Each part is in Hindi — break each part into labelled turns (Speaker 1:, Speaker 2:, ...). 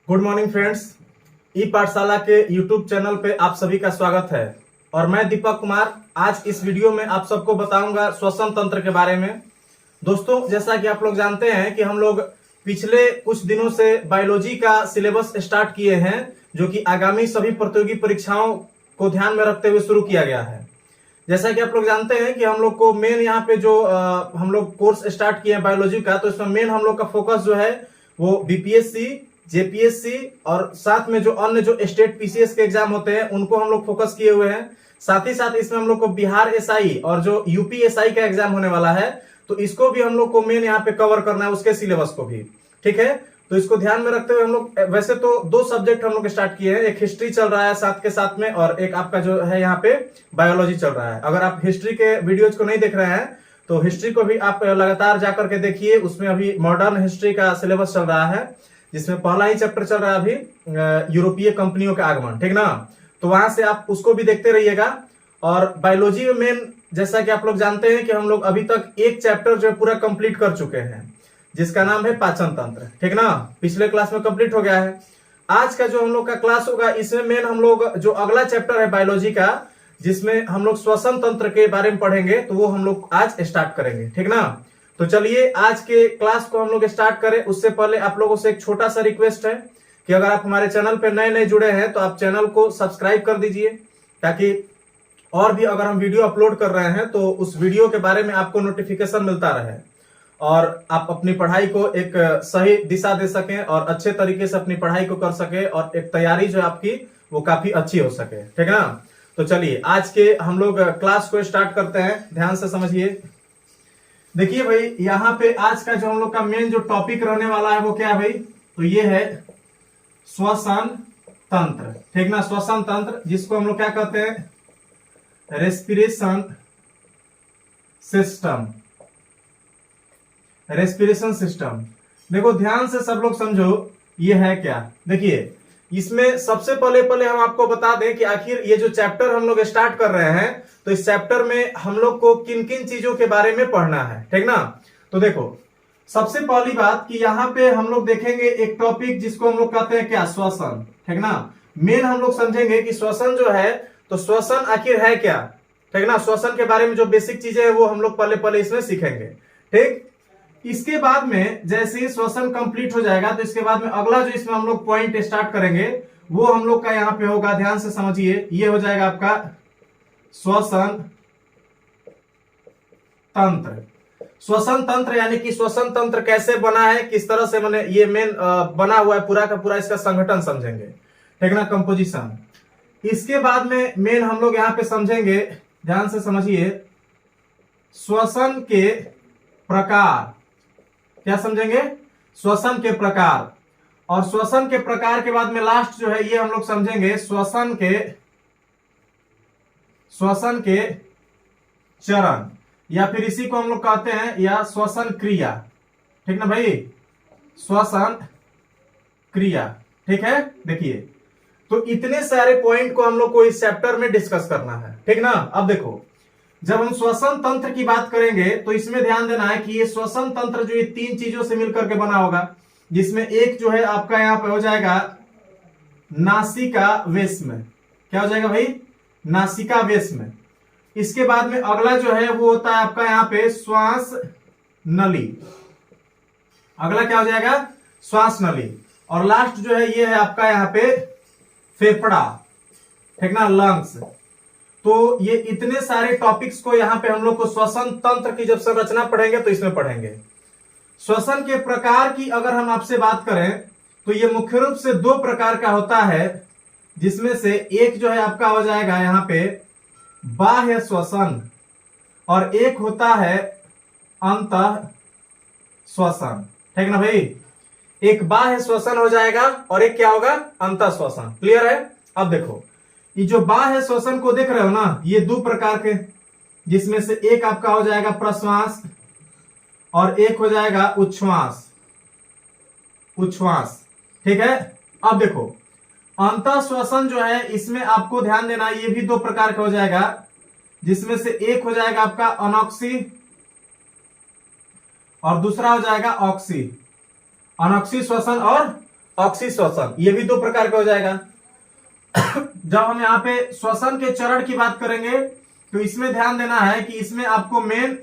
Speaker 1: Good morning friends. ई पाठशाला के यूट्यूब चैनल पे आप सभी का स्वागत है और मैं दीपक कुमार आज इस वीडियो में आप सबको बताऊंगा श्वसन तंत्र के बारे में। दोस्तों, जैसा कि आप लोग जानते हैं कि हम लोग पिछले कुछ दिनों से बायोलॉजी का सिलेबस स्टार्ट किए हैं, जो कि आगामी सभी प्रतियोगी परीक्षाओं को ध्यान में रखते हुए शुरू किया गया है। जैसा कि आप लोग जानते हैं कि हम लोग को मेन यहाँ पे जो हम लोग कोर्स स्टार्ट किए हैं बायोलॉजी का, तो इसमें मेन हम लोग का फोकस जो है वो बीपीएससी, जेपीएससी और साथ में जो अन्य जो स्टेट पीसीएस के एग्जाम होते हैं उनको हम लोग फोकस किए हुए हैं। साथ ही साथ इसमें हम लोग को बिहार एसआई और जो यूपी एसआई का एग्जाम होने वाला है, तो इसको भी हम लोग को मेन यहाँ पे कवर करना है, उसके सिलेबस को भी। ठीक है, तो इसको ध्यान में रखते हुए हम लोग वैसे तो दो सब्जेक्ट हम लोग स्टार्ट किए हैं, एक हिस्ट्री चल रहा है साथ के साथ में, और एक आपका जो है यहाँ पे बायोलॉजी चल रहा है। अगर आप हिस्ट्री के वीडियोज को नहीं देख रहे हैं तो हिस्ट्री को भी आप लगातार जाकर के देखिए। उसमें अभी मॉडर्न हिस्ट्री का सिलेबस चल रहा है, जिसमें पहला ही चैप्टर चल रहा है अभी यूरोपीय कंपनियों का आगमन। ठीक ना, तो वहां से आप उसको भी देखते रहिएगा। और बायोलॉजी में मेन, जैसा कि आप लोग जानते हैं कि हम लोग अभी तक एक चैप्टर जो है पूरा कंप्लीट कर चुके हैं, जिसका नाम है पाचन तंत्र। ठीक ना, पिछले क्लास में कंप्लीट हो गया है। आज का जो हम लोग का क्लास होगा, इसमें मेन हम लोग जो अगला चैप्टर है बायोलॉजी का, जिसमें हम लोग श्वसन तंत्र के बारे में पढ़ेंगे, तो वो हम लोग आज स्टार्ट करेंगे। ठीक ना, तो चलिए आज के क्लास को हम लोग स्टार्ट करें। उससे पहले आप लोगों से एक छोटा सा रिक्वेस्ट है कि अगर आप हमारे चैनल पे नए नए जुड़े हैं तो आप चैनल को सब्सक्राइब कर दीजिए, ताकि और भी अगर हम वीडियो अपलोड कर रहे हैं तो उस वीडियो के बारे में आपको नोटिफिकेशन मिलता रहे और आप अपनी पढ़ाई को एक सही दिशा दे सकें और अच्छे तरीके से अपनी पढ़ाई को कर सके और एक तैयारी जो आपकी वो काफी अच्छी हो सके। ठीक है ना, तो चलिए आज के हम लोग क्लास को स्टार्ट करते हैं। ध्यान से समझिए। देखिए भाई, यहाँ पे आज का जो हम लोग का मेन जो टॉपिक रहने वाला है वो क्या है भाई, तो ये है श्वसन तंत्र। ठीक ना, श्वसन तंत्र, जिसको हम लोग क्या कहते हैं, रेस्पिरेशन सिस्टम। रेस्पिरेशन सिस्टम, देखो ध्यान से सब लोग समझो ये है क्या। देखिए, इसमें सबसे पहले हम आपको बता दें कि आखिर ये जो चैप्टर हम लोग स्टार्ट कर रहे हैं, तो इस चैप्टर में हम लोग को किन किन चीजों के बारे में पढ़ना है। ठीक ना, तो देखो सबसे पहली बात कि यहाँ पे हम लोग देखेंगे एक टॉपिक जिसको हम लोग कहते हैं क्या, श्वसन। ठीक ना, मेन हम लोग समझेंगे कि श्वसन जो है, तो श्वसन आखिर है क्या। ठीक ना, श्वसन के बारे में जो बेसिक चीजें हैं वो हम लोग पहले इसमें सीखेंगे। ठीक, इसके बाद में जैसे ही श्वसन कंप्लीट हो जाएगा, तो इसके बाद में अगला जो इसमें हम लोग पॉइंट स्टार्ट करेंगे वो हम लोग का यहाँ पे होगा, ध्यान से समझिए, ये हो जाएगा आपका श्वसन तंत्र। श्वसन तंत्र यानी कि श्वसन तंत्र कैसे बना है, किस तरह से बने, ये मेन बना हुआ है पूरा का पूरा, इसका संगठन समझेंगे। ठीक ना, कंपोजिशन। इसके बाद में मेन हम लोग यहाँ पे समझेंगे, ध्यान से समझिए, श्वसन के प्रकार। क्या समझेंगे, श्वसन के प्रकार। और श्वसन के प्रकार के बाद में लास्ट जो है ये हम लोग समझेंगे श्वसन के चरण, या फिर इसी को हम लोग कहते हैं या श्वसन क्रिया। ठीक ना भाई, श्वसन क्रिया। ठीक है, देखिए तो इतने सारे पॉइंट को हम लोग को इस चैप्टर में डिस्कस करना है। ठीक ना, अब देखो जब हम श्वसन तंत्र की बात करेंगे तो इसमें ध्यान देना है कि ये श्वसन तंत्र जो ये तीन चीजों से मिलकर के बना होगा, जिसमें एक जो है आपका यहाँ पे हो जाएगा नासिका वेश्म। क्या हो जाएगा भाई, नासिका वेश्म। इसके बाद में अगला जो है वो होता है आपका यहाँ पे श्वास नली। अगला क्या हो जाएगा, श्वास नली। और लास्ट जो है ये है आपका यहाँ पे फेफड़ा। ठीक ना, लंग्स। तो ये इतने सारे टॉपिक्स को यहाँ पे हम लोग को श्वसन तंत्र की जब संरचना पढ़ेंगे तो इसमें पढ़ेंगे। श्वसन के प्रकार की अगर हम आपसे बात करें तो ये मुख्य रूप से दो प्रकार का होता है, जिसमें से एक जो है आपका हो जाएगा यहाँ पे बाह्य श्वसन और एक होता है अंतः श्वसन। ठीक ना भाई, एक बाह्य श्वसन हो जाएगा और एक क्या होगा, अंतः श्वसन। क्लियर है। अब देखो ये जो बाह्य श्वसन को देख रहे हो ना, ये दो प्रकार के, जिसमें से एक आपका हो जाएगा प्रश्वास और एक हो जाएगा उच्छ्वास। उच्छ्वास। ठीक है, अब देखो अंतः श्वसन जो है, इसमें आपको ध्यान देना, ये भी दो प्रकार का हो जाएगा, जिसमें से एक हो जाएगा आपका अनॉक्सी और दूसरा हो जाएगा ऑक्सी। अनॉक्सी श्वसन और ऑक्सीश्वसन, ये भी 2 प्रकार का हो जाएगा। जब हम यहाँ पे श्वसन के चरण की बात करेंगे तो इसमें ध्यान देना है कि इसमें आपको मेन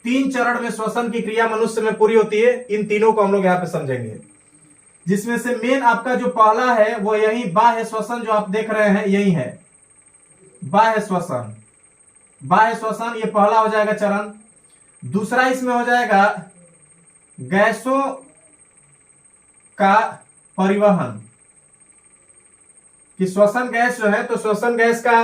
Speaker 1: 3 चरण में श्वसन की क्रिया मनुष्य में पूरी होती है। इन तीनों को हम लोग यहाँ पे समझेंगे, जिसमें से मेन आपका जो पहला है वो यही बाह्य श्वसन जो आप देख रहे हैं यही है, बाह्य श्वसन। बाह्य श्वसन ये पहला हो जाएगा चरण। दूसरा इसमें हो जाएगा गैसों का परिवहन, कि श्वसन गैस जो है, तो श्वसन गैस का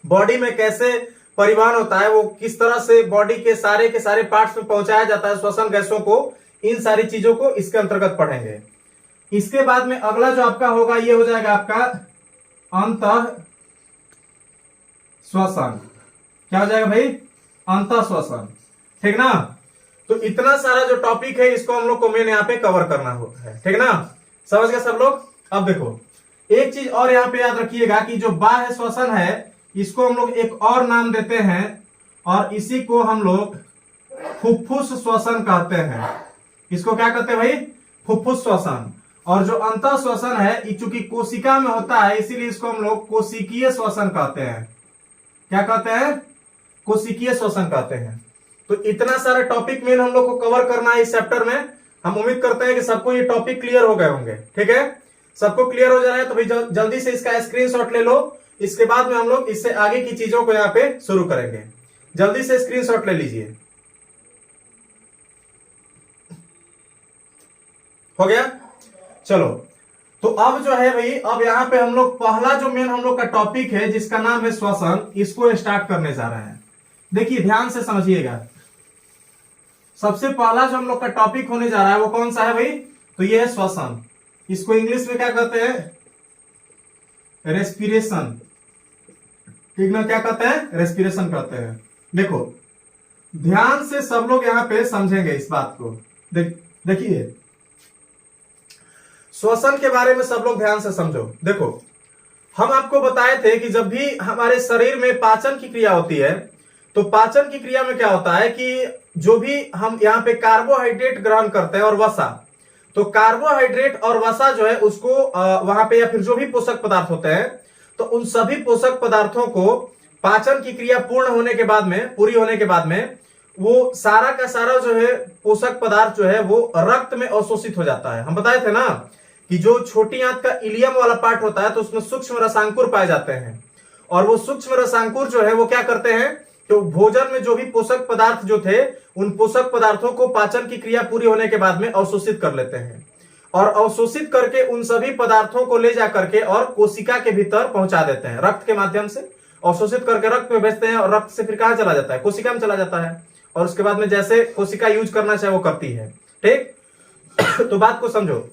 Speaker 1: बॉडी में कैसे परिवहन होता है, वो किस तरह से बॉडी के सारे पार्ट्स में पहुंचाया जाता है श्वसन गैसों को, इन सारी चीजों को इसके अंतर्गत पढ़ेंगे। इसके बाद में अगला जो आपका होगा ये हो जाएगा आपका अंतः श्वसन। क्या हो जाएगा भाई? अंतः श्वसन, ठीक ना। तो इतना सारा जो टॉपिक है इसको हम लोग को मेन यहाँ पे कवर करना होता है, ठीक ना। समझ गए सब लोग? अब देखो एक चीज और यहाँ पे याद रखिएगा कि जो बाह्य श्वसन है इसको हम लोग एक और नाम देते हैं और इसी को हम लोग फुफ्फुस श्वसन कहते हैं। इसको क्या कहते हैं भाई? फुफ्फुस श्वसन। और जो अंतः श्वसन है चूंकि कोशिका में होता है इसीलिए इसको हम लोग कोशिकीय श्वसन कहते हैं। क्या कहते हैं? कोशिकीय श्वसन कहते हैं। तो इतना सारा टॉपिक मेन हम लोग को कवर करना है इस चैप्टर में। हम उम्मीद करते हैं कि सबको ये टॉपिक क्लियर हो गए होंगे, ठीक है। सबको क्लियर हो जा रहा है तो भाई जल्दी से इसका स्क्रीनशॉट ले लो। इसके बाद में हम लोग इससे आगे की चीजों को यहाँ पे शुरू करेंगे। जल्दी से स्क्रीनशॉट ले लीजिए। हो गया? चलो तो अब जो है भाई, अब यहाँ पे हम लोग पहला जो मेन हम लोग का टॉपिक है जिसका नाम है श्वसन, इसको स्टार्ट करने जा रहे हैं। देखिए ध्यान से समझिएगा। सबसे पहला जो हम लोग का टॉपिक होने जा रहा है वो कौन सा है भाई? तो ये है श्वसन। इसको इंग्लिश में क्या कहते हैं? रेस्पिरेशन, ठीक ना। क्या कहते हैं? रेस्पिरेशन कहते हैं। देखो ध्यान से सब लोग यहाँ पे समझेंगे इस बात को। देखिए श्वसन के बारे में सब लोग ध्यान से समझो। देखो हम आपको बताए थे कि जब भी हमारे शरीर में पाचन की क्रिया होती है तो पाचन की क्रिया में क्या होता है कि जो भी हम यहाँ पे कार्बोहाइड्रेट ग्रहण करते हैं और वसा, तो कार्बोहाइड्रेट और वसा जो है उसको वहां पे, या फिर जो भी पोषक पदार्थ होते हैं, तो उन सभी पोषक पदार्थों को पाचन की क्रिया पूरी होने के बाद में वो सारा का सारा जो है पोषक पदार्थ जो है वो रक्त में अवशोषित हो जाता है। हम बताए थे ना कि जो छोटी आंत का इलियम वाला पार्ट होता है तो उसमें सूक्ष्म रसांकुर पाए जाते हैं, और वो सूक्ष्म रसांकुर जो है वो क्या करते हैं, तो भोजन में जो भी पोषक पदार्थ जो थे उन पोषक पदार्थों को पाचन की क्रिया पूरी होने के बाद में अवशोषित कर लेते हैं, और अवशोषित करके उन सभी पदार्थों को ले जा करके और कोशिका के भीतर पहुंचा देते हैं। रक्त के माध्यम से अवशोषित करके रक्त में भेजते हैं, और रक्त से फिर कहां चला जाता है? कोशिका में चला जाता है, और उसके बाद में जैसे कोशिका यूज करना चाहे वो करती है, ठीक। तो बात को समझो।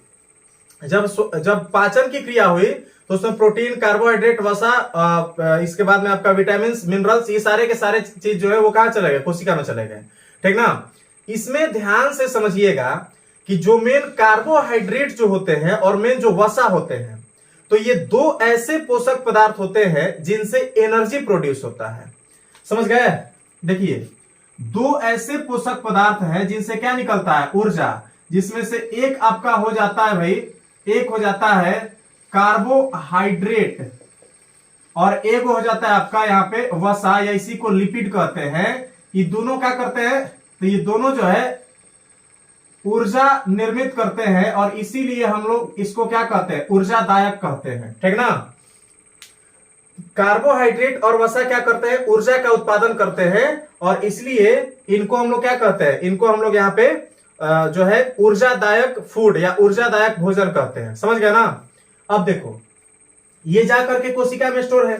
Speaker 1: जब पाचन की क्रिया हुई तो उसमें प्रोटीन, कार्बोहाइड्रेट, वसा, इसके बाद में आपका विटामिन, मिनरल्स, ये सारे के सारे चीज जो है वो कहां चले गए? कोशिका में चले गए, ठीक ना। इसमें ध्यान से समझिएगा कि जो मेन कार्बोहाइड्रेट जो होते हैं और मेन जो वसा होते हैं, तो ये 2 ऐसे पोषक पदार्थ होते हैं जिनसे एनर्जी प्रोड्यूस होता है। समझ गए? देखिए 2 ऐसे पोषक पदार्थ हैं जिनसे क्या निकलता है? ऊर्जा। जिसमें से एक आपका हो जाता है भाई, एक हो जाता है कार्बोहाइड्रेट और एक हो जाता है आपका यहाँ पे वसा, या इसी को लिपिड कहते हैं। ये दोनों क्या करते हैं? तो ये दोनों जो है ऊर्जा निर्मित करते हैं, और इसीलिए हम लोग इसको क्या कहते हैं? ऊर्जादायक कहते हैं, ठीक ना। कार्बोहाइड्रेट और वसा क्या करते हैं? ऊर्जा का उत्पादन करते हैं, और इसलिए इनको हम लोग क्या कहते हैं? इनको हम लोग यहाँ पे जो है ऊर्जादायक फूड या ऊर्जादायक भोजन कहते हैं। समझ गया ना। अब देखो ये जा करके कोशिका में स्टोर है।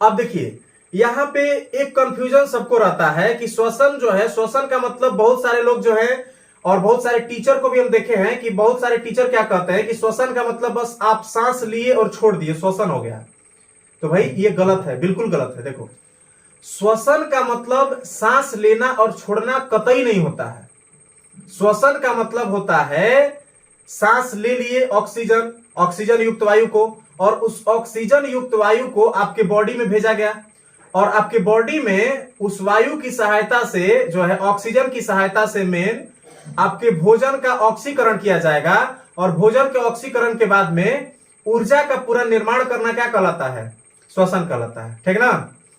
Speaker 1: अब देखिए यहाँ पे एक कंफ्यूजन सबको रहता है कि श्वसन जो है, श्वसन का मतलब बहुत सारे लोग जो है, और बहुत सारे टीचर को भी हम देखे हैं कि बहुत सारे टीचर क्या कहते हैं कि श्वसन का मतलब बस आप सांस लिए और छोड़ दिए, श्वसन हो गया। तो भाई ये गलत है, बिल्कुल गलत है। देखो श्वसन का मतलब सांस लेना और छोड़ना कतई नहीं होता है। श्वसन का मतलब होता है सांस ले लिए ऑक्सीजन युक्त वायु को, और उस ऑक्सीजन युक्त वायु को आपके बॉडी में भेजा गया, और आपके बॉडी में उस वायु की सहायता से जो है, ऑक्सीजन की सहायता से मेन आपके भोजन का ऑक्सीकरण किया जाएगा, और भोजन के ऑक्सीकरण के बाद में ऊर्जा का पूरा निर्माण करना क्या कहलाता है? श्वसन कहलाता है। ठीक ना?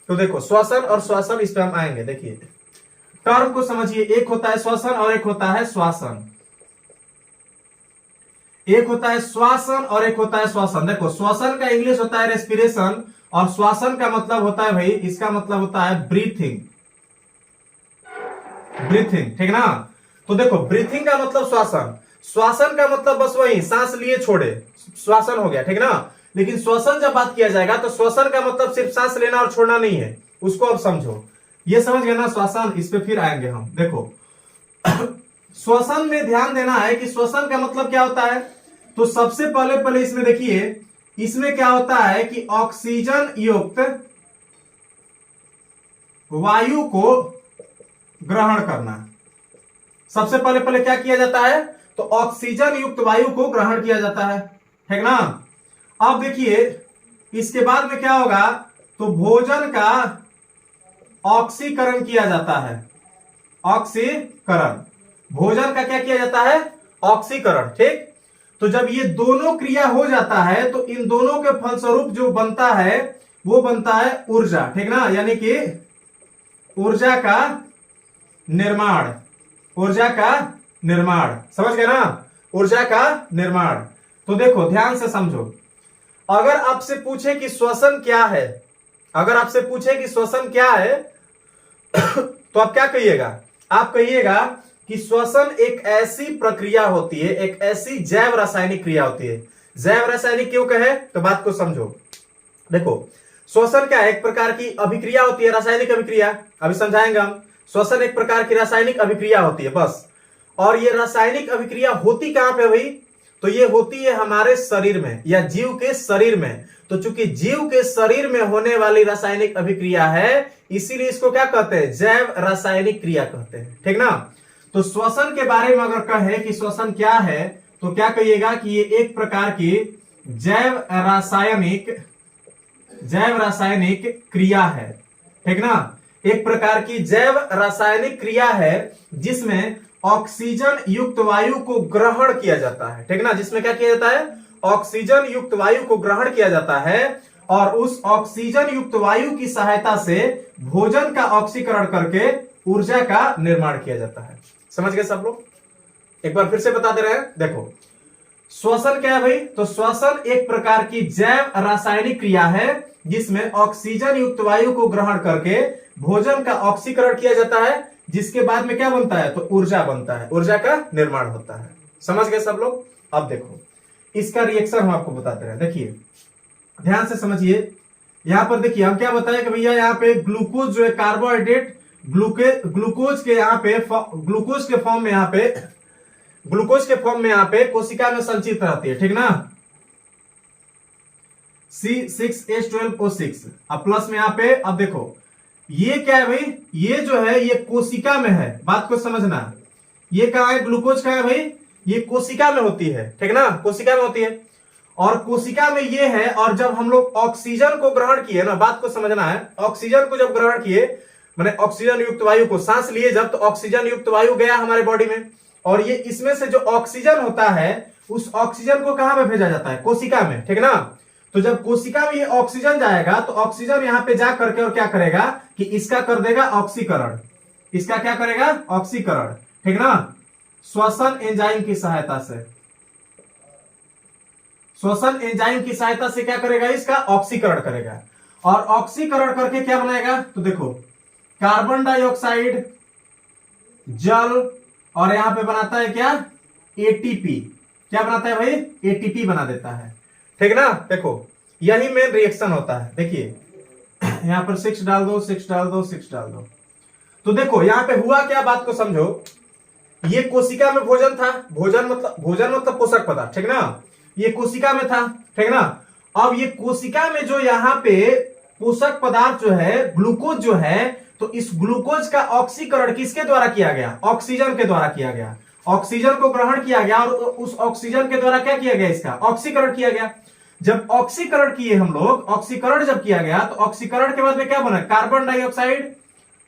Speaker 1: तो देखो श्वसन और श्वासन इस पे हम आएंगे। देखिए टर्म को समझिए, एक होता है श्वसन और एक होता है श्वासन। एक होता है श्वासन और एक होता है श्वसन। देखो श्वसन का इंग्लिश होता है रेस्पिरेशन और श्वासन का मतलब होता है भाई, इसका मतलब होता है ब्रीथिंग। ब्रीथिंग, ठीक ना? तो देखो ब्रीथिंग का मतलब श्वासन, श्वासन का मतलब बस वही सांस लिए छोड़े, श्वासन हो गया। ठीक ना? लेकिन श्वसन जब बात किया जाएगा तो श्वसन का मतलब सिर्फ सांस लेना और छोड़ना नहीं है, उसको अब समझो। ये समझ गए ना श्वसन? इस पे फिर आएंगे हम। देखो श्वसन में ध्यान देना है कि श्वसन का मतलब क्या होता है। तो सबसे पहले इसमें देखिए, इसमें क्या होता है कि ऑक्सीजन युक्त वायु को ग्रहण करना। सबसे पहले क्या किया जाता है? तो ऑक्सीजन युक्त वायु को ग्रहण किया जाता है। ठीक ना? अब देखिए इसके बाद में क्या होगा, तो भोजन का ऑक्सीकरण किया जाता है। ऑक्सीकरण, भोजन का क्या किया जाता है? ऑक्सीकरण। ठीक? तो जब ये दोनों क्रिया हो जाता है तो इन दोनों के फलस्वरूप जो बनता है वो बनता है ऊर्जा। ठीक ना? यानी कि ऊर्जा का निर्माण। ऊर्जा का निर्माण, समझ गए ना? ऊर्जा का निर्माण। तो देखो ध्यान से समझो, अगर आपसे पूछे कि श्वसन क्या है, अगर आपसे पूछे कि श्वसन क्या है तो आप क्या कहिएगा? आप कहिएगा कि श्वसन एक ऐसी प्रक्रिया होती है, एक ऐसी जैव रासायनिक क्रिया होती है। जैव रासायनिक क्यों कहे? तो बात को समझो। देखो श्वसन क्या है? एक प्रकार की अभिक्रिया होती है, रासायनिक अभिक्रिया। अभी समझाएंगे हम। श्वसन एक प्रकार की रासायनिक अभिक्रिया होती है बस। और ये रासायनिक अभिक्रिया होती कहां पे भाई? तो ये होती है हमारे शरीर में या जीव के शरीर में। तो चूंकि जीव के शरीर में होने वाली रासायनिक अभिक्रिया है, इसीलिए इसको क्या कहते हैं? जैव रासायनिक क्रिया कहते हैं। ठीक ना? तो श्वसन के बारे में अगर कहे कि श्वसन क्या है, तो क्या कहिएगा कि ये एक प्रकार की जैव रासायनिक क्रिया है। ठीक ना? एक प्रकार की जैव रासायनिक क्रिया है जिसमें ऑक्सीजन युक्त वायु को ग्रहण किया जाता है। ठीक ना? जिसमें क्या किया जाता है? ऑक्सीजन युक्त वायु को ग्रहण किया जाता है और उस ऑक्सीजन युक्त वायु की सहायता से भोजन का ऑक्सीकरण करके ऊर्जा का निर्माण किया जाता है। समझ गए सब लोग? एक बार फिर से बता दे रहे हैं। देखो श्वसन क्या है भाई? तो श्वसन एक प्रकार की जैव रासायनिक क्रिया है जिसमें ऑक्सीजन युक्त वायु को ग्रहण करके भोजन का ऑक्सीकरण किया जाता है, जिसके बाद में क्या बनता है? तो ऊर्जा बनता है, ऊर्जा का निर्माण होता है। समझ गए सब लोग? अब देखो इसका रिएक्शन हम आपको बताते रहे। देखिए ध्यान से समझिए, यहां पर देखिए हम क्या बताए कि भैया यहाँ पे ग्लूकोज जो है कार्बोहाइड्रेट ग्लूकोज के फॉर्म में यहाँ पे कोशिका में संचित रहती है। ठीक ना? C6H12O6 अब प्लस में यहाँ पे। अब देखो ये क्या है भाई? ये जो है ये कोशिका में है, बात को समझना। ये कहाँ है? ग्लूकोज कहाँ है भाई? ये कोशिका में होती है। ठीक ना? कोशिका में होती है और कोशिका में ये है। और जब हम लोग ऑक्सीजन को ग्रहण किए ना, बात को समझना है, ऑक्सीजन को जब ग्रहण किए मैंने ऑक्सीजन युक्त वायु को सांस लिए जब, तो ऑक्सीजन युक्त वायु गया हमारे बॉडी में और ये इसमें से जो ऑक्सीजन होता है उस ऑक्सीजन को कहां पे भेजा जाता है? कोशिका में। ठीक ना? तो जब कोशिका में ये ऑक्सीजन जाएगा तो ऑक्सीजन यहां पे जा करके और क्या करेगा कि इसका कर देगा ऑक्सीकरण। इसका क्या करेगा? ऑक्सीकरण। ठीक ना? श्वसन एंजाइम की सहायता से, श्वसन एंजाइम की सहायता से क्या करेगा? इसका ऑक्सीकरण करेगा और ऑक्सीकरण करके क्या बनाएगा? तो देखो कार्बन डाइऑक्साइड, जल और यहां पे बनाता है क्या? एटीपी। क्या बनाता है भाई? एटीपी बना देता है। ठीक ना? देखो यही मेन रिएक्शन होता है। देखिए यहां पर 6 डाल दो, 6 डाल दो, 6 डाल दो। तो देखो यहां पे हुआ क्या, बात को समझो। ये कोशिका में भोजन था, भोजन मतलब पोषक पदार्थ। ठीक ना? ये कोशिका में था। ठीक ना? अब ये कोशिका में जो यहाँ पे पोषक पदार्थ जो है ग्लूकोज जो है, तो इस ग्लूकोज का ऑक्सीकरण किसके द्वारा किया गया? ऑक्सीजन के द्वारा किया गया। ऑक्सीजन को ग्रहण किया गया और उस ऑक्सीजन के द्वारा क्या किया गया? इसका ऑक्सीकरण किया गया। जब ऑक्सीकरण किए हम लोग, ऑक्सीकरण जब किया गया तो ऑक्सीकरण के बाद में क्या बना? कार्बन डाइऑक्साइड,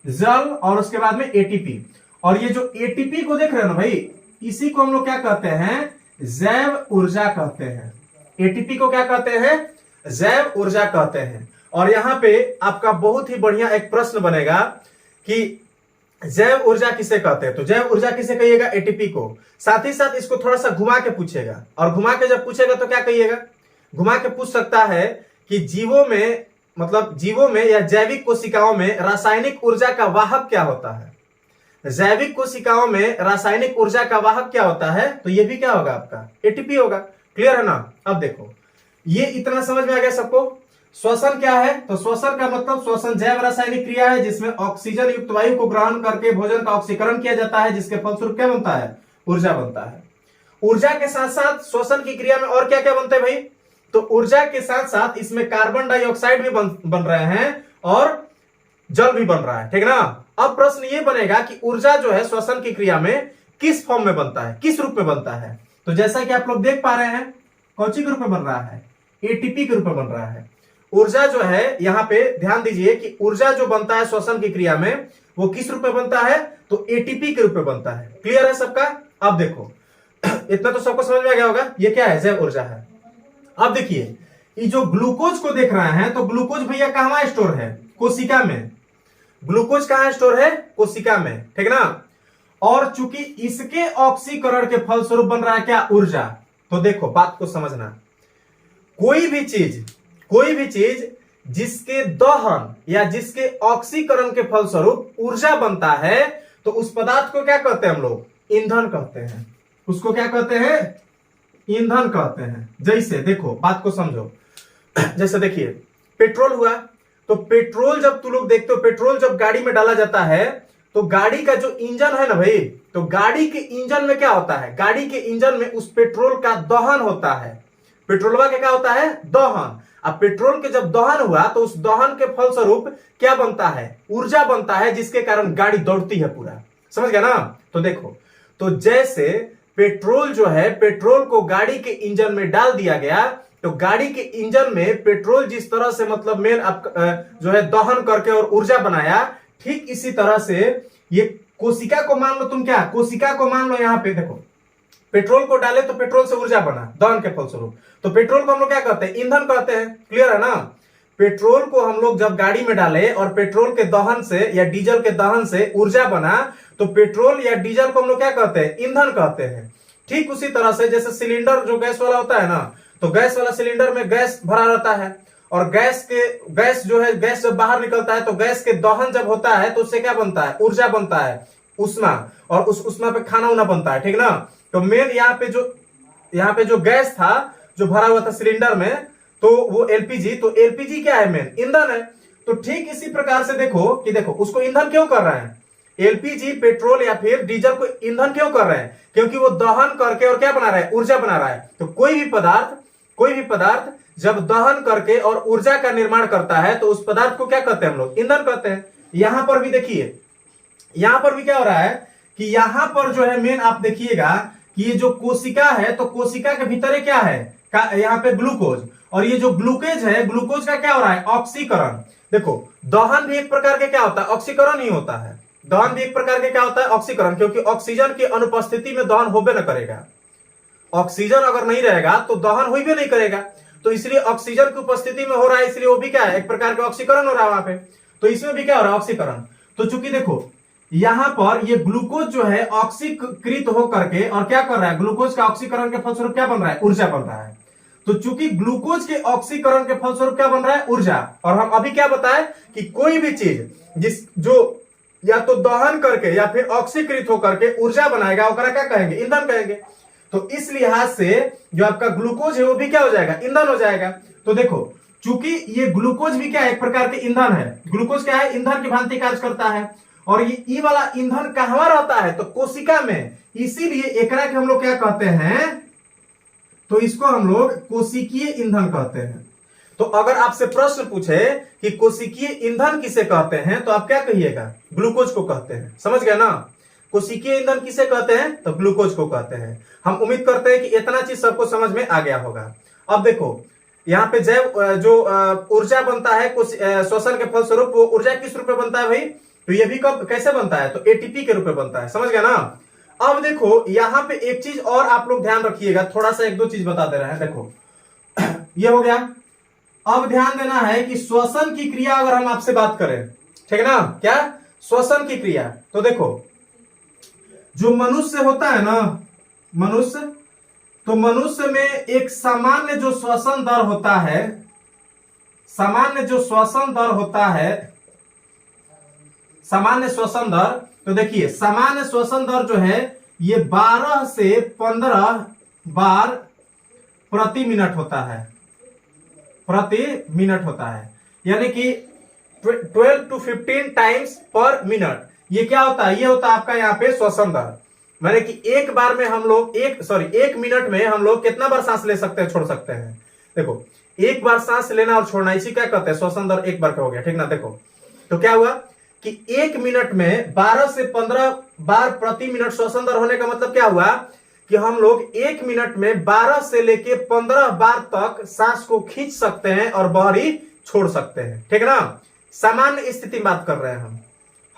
Speaker 1: जल और उसके बाद में एटीपी। और ये जो एटीपी को देख रहे हो ना भाई, इसी को हम लोग क्या कहते हैं? जैव ऊर्जा कहते हैं। एटीपी को क्या कहते हैं? जैव ऊर्जा कहते हैं। और यहां पे आपका बहुत ही बढ़िया एक प्रश्न बनेगा कि जैव ऊर्जा किसे कहते हैं। तो जैव ऊर्जा किसे कहिएगा? एटीपी को। साथ ही साथ इसको थोड़ा सा घुमा के पूछेगा, और घुमा के जब पूछेगा तो क्या कहिएगा? घुमा के पूछ सकता है कि जीवों में, मतलब जीवों में या जैविक कोशिकाओं में रासायनिक ऊर्जा का वाहक क्या होता है? जैविक कोशिकाओं में रासायनिक ऊर्जा का वाहक क्या होता है? तो ये भी क्या होगा? आपका एटीपी होगा। क्लियर है ना? अब देखो, ये इतना समझ में आ गया सबको। श्वसन क्या है? तो श्वसन का मतलब, श्वसन जैव रासायनिक क्रिया है जिसमें ऑक्सीजन युक्त वायु को ग्रहण करके भोजन का ऑक्सीकरण किया जाता है, जिसके फलस्वरूप क्या बनता है? ऊर्जा बनता है। ऊर्जा के साथ साथ श्वसन की क्रिया में और क्या क्या बनते हैं भाई? तो ऊर्जा के साथ साथ इसमें कार्बन डाइऑक्साइड भी बन रहे हैं और जल भी बन रहा है, ठीक ना? अब प्रश्न ये बनेगा कि ऊर्जा जो है श्वसन की क्रिया में किस फॉर्म में बनता है, किस रूप में बनता है? तो जैसा कि आप लोग देख पा रहे हैं, कौन सी के रूप में बन रहा है? एटीपी के रूप में बन रहा है। ऊर्जा जो है, यहां पे ध्यान दीजिए कि ऊर्जा जो बनता है श्वसन की क्रिया में, वो किस रूप में बनता है? तो एटीपी के रूप में बनता है। क्लियर है सबका? अब देखो, इतना तो सबको समझ में आ गया होगा, ये क्या है? जैव ऊर्जा है। अब देखिए, ये जो ग्लूकोज को देख रहे हैं, तो ग्लूकोज भैया कहां स्टोर है? कोशिका में। ग्लूकोज कहां स्टोर है? कोशिका में, ठीक ना? और चूंकि इसके ऑक्सीकरण के फलस्वरूप बन रहा है क्या? ऊर्जा। तो देखो, बात को समझना, कोई भी चीज जिसके दहन या जिसके ऑक्सीकरण के फलस्वरूप ऊर्जा बनता है, तो उस पदार्थ को क्या कहते हैं हम लोग? ईंधन कहते हैं। उसको क्या कहते हैं? ईंधन कहते हैं। जैसे देखो, बात को समझो, जैसे देखिए, पेट्रोल हुआ, तो पेट्रोल जब तू लोग देखते हो, पेट्रोल जब गाड़ी में डाला जाता है, तो गाड़ी का जो इंजन है ना भाई, तो गाड़ी के इंजन में क्या होता है? गाड़ी के इंजन में उस पेट्रोल का दहन होता है। पेट्रोलवा का क्या होता है? दहन। अब पेट्रोल के जब दहन हुआ, तो उस दहन के फलस्वरूप क्या बनता है? ऊर्जा बनता है, जिसके कारण गाड़ी दौड़ती है पूरा। समझ गया ना? तो देखो, तो जैसे पेट्रोल जो है, पेट्रोल को गाड़ी के इंजन में डाल दिया गया, तो गाड़ी के इंजन में पेट्रोल जिस तरह से मतलब मेन जो है दहन करके और ऊर्जा बनाया, ठीक इसी तरह से ये कोशिका को मान लो, तुम क्या कोशिका को मान लो, यहां पे देखो, पेट्रोल को डाले तो पेट्रोल से ऊर्जा बना दहन के फलस्वरूप, तो पेट्रोल को हम लोग क्या कहते हैं? ईंधन कहते हैं। क्लियर है ना? पेट्रोल को हम लोग जब गाड़ी में डाले और पेट्रोल के दहन से या डीजल के दहन से ऊर्जा बना, तो पेट्रोल या डीजल को हम लोग क्या कहते हैं? ईंधन कहते हैं। ठीक उसी तरह से जैसे सिलेंडर जो गैस वाला होता है ना, तो गैस वाला सिलेंडर में गैस भरा रहता है, और गैस जो है, गैस जब बाहर निकलता है, तो गैस के दहन जब होता है, तो उससे क्या बनता है? ऊर्जा बनता है, उष्मा, और उस उष्मा पे खाना उना बनता है, ठीक ना? तो मेन यहाँ पे जो गैस था जो भरा हुआ था सिलेंडर में, तो वो एलपीजी, तो एलपीजी क्या है? मेन ईंधन है। तो ठीक इसी प्रकार से देखो कि देखो, उसको ईंधन क्यों कर रहे हैं? एलपीजी, पेट्रोल या फिर डीजल को ईंधन क्यों कर रहे हैं? क्योंकि वो दहन करके और क्या बना रहा है? ऊर्जा बना रहा है। तो कोई भी पदार्थ जब दहन करके और ऊर्जा का निर्माण करता है, तो उस पदार्थ को क्या कहते हैं हम लोग? ईंधन कहते हैं। यहां पर भी देखिए, यहां पर भी क्या हो रहा है कि यहां पर जो है मेन आप देखिएगा कि ये जो कोशिका है, तो कोशिका के भीतर क्या है? यहाँ पे ग्लूकोज, और ये जो ग्लूकोज है, ग्लूकोज का क्या हो रहा है? ऑक्सीकरण। देखो, दहन भी एक प्रकार के क्या होता है? ऑक्सीकरण ही होता है। दहन भी एक प्रकार के क्या होता है? ऑक्सीकरण, क्योंकि ऑक्सीजन की अनुपस्थिति में दहन होबे न करेगा। ऑक्सीजन अगर नहीं रहेगा तो दहन हो भी नहीं करेगा, तो इसलिए ऑक्सीजन की उपस्थिति में हो रहा है, इसलिए वो भी क्या है? एक प्रकार का ऑक्सीकरण हो रहा है वहां पे। तो इसमें भी क्या हो रहा है? ऑक्सीकरण। तो चूंकि देखो, यहां पर ये ग्लूकोज जो है ऑक्सीकृत होकर के और क्या कर रहा है? ग्लूकोज का ऑक्सीकरण के फलस्वरूप क्या बन रहा है? ऊर्जा बन रहा है। तो चूंकि ग्लूकोज के ऑक्सीकरण के फलस्वरूप क्या बन रहा है? ऊर्जा। और हम अभी क्या बताए कि कोई भी चीज जो या तो दहन करके या फिर ऑक्सीकृत होकर के ऊर्जा बनाएगा, ओकरा क्या कहेंगे? ईंधन कहेंगे। तो इस लिहाज से जो आपका ग्लूकोज है, वो भी क्या हो जाएगा? ईंधन हो जाएगा। तो देखो, चूंकि ये ग्लूकोज भी क्या है? एक प्रकार के ईंधन है। ग्लूकोज क्या है? ईंधन की भांति कार्य करता है। और ये वाला ईंधन कहां रहता है? तो कोशिका में। इसीलिए एकरा के हम लोग क्या कहते हैं? तो इसको हम लोग कोशिकीय ईंधन कहते हैं। तो अगर आपसे प्रश्न पूछे कि कोशिकीय ईंधन किसे कहते हैं, तो आप क्या कहिएगा? ग्लूकोज को कहते हैं। समझ गया ना? कोशिकीय ईंधन किसे कहते हैं? तो ग्लूकोज को कहते हैं। हम उम्मीद करते हैं कि इतना चीज सबको समझ में आ गया होगा। अब देखो, यहाँ पे जैव जो ऊर्जा बनता है श्वसन के फलस्वरूप, वो ऊर्जा किस रूप में बनता है भाई? तो ये भी कब कैसे बनता है? तो एटीपी के रूप में बनता है। समझ गया ना? अब देखो यहां पे एक चीज और आप लोग ध्यान रखिएगा, थोड़ा सा एक दो चीज बता दे रहे हैं। देखो ये हो गया। अब ध्यान देना है कि श्वसन की क्रिया अगर हम आपसे बात करें, ठीक है ना, क्या श्वसन की क्रिया, तो देखो जो मनुष्य होता है ना, मनुष्य, तो मनुष्य में एक सामान्य जो श्वसन दर होता है, सामान्य जो श्वसन दर होता है, सामान्य श्वसन दर, तो देखिए सामान्य श्वसन दर जो है ये 12 से 15 बार प्रति मिनट होता है, प्रति मिनट होता है, यानी कि 12 to 15 टाइम्स पर मिनट। ये क्या होता है, ये होता है आपका यहाँ पे श्वसन दर, माने कि एक बार में हम लोग एक मिनट में हम लोग कितना बार सांस ले सकते हैं, छोड़ सकते हैं। देखो एक बार सांस लेना और छोड़ना, इसी क्या कहते हैं, श्वसन दर एक बार का हो गया, ठीक ना। देखो तो क्या हुआ कि एक मिनट में 12 से 15 बार प्रति मिनट श्वसन दर होने का मतलब क्या हुआ कि हम लोग एक मिनट में 12 से लेके 15 बार तक सांस को खींच सकते हैं और बाहरी छोड़ सकते हैं, ठीक ना। सामान्य स्थिति में बात कर रहे हैं हम,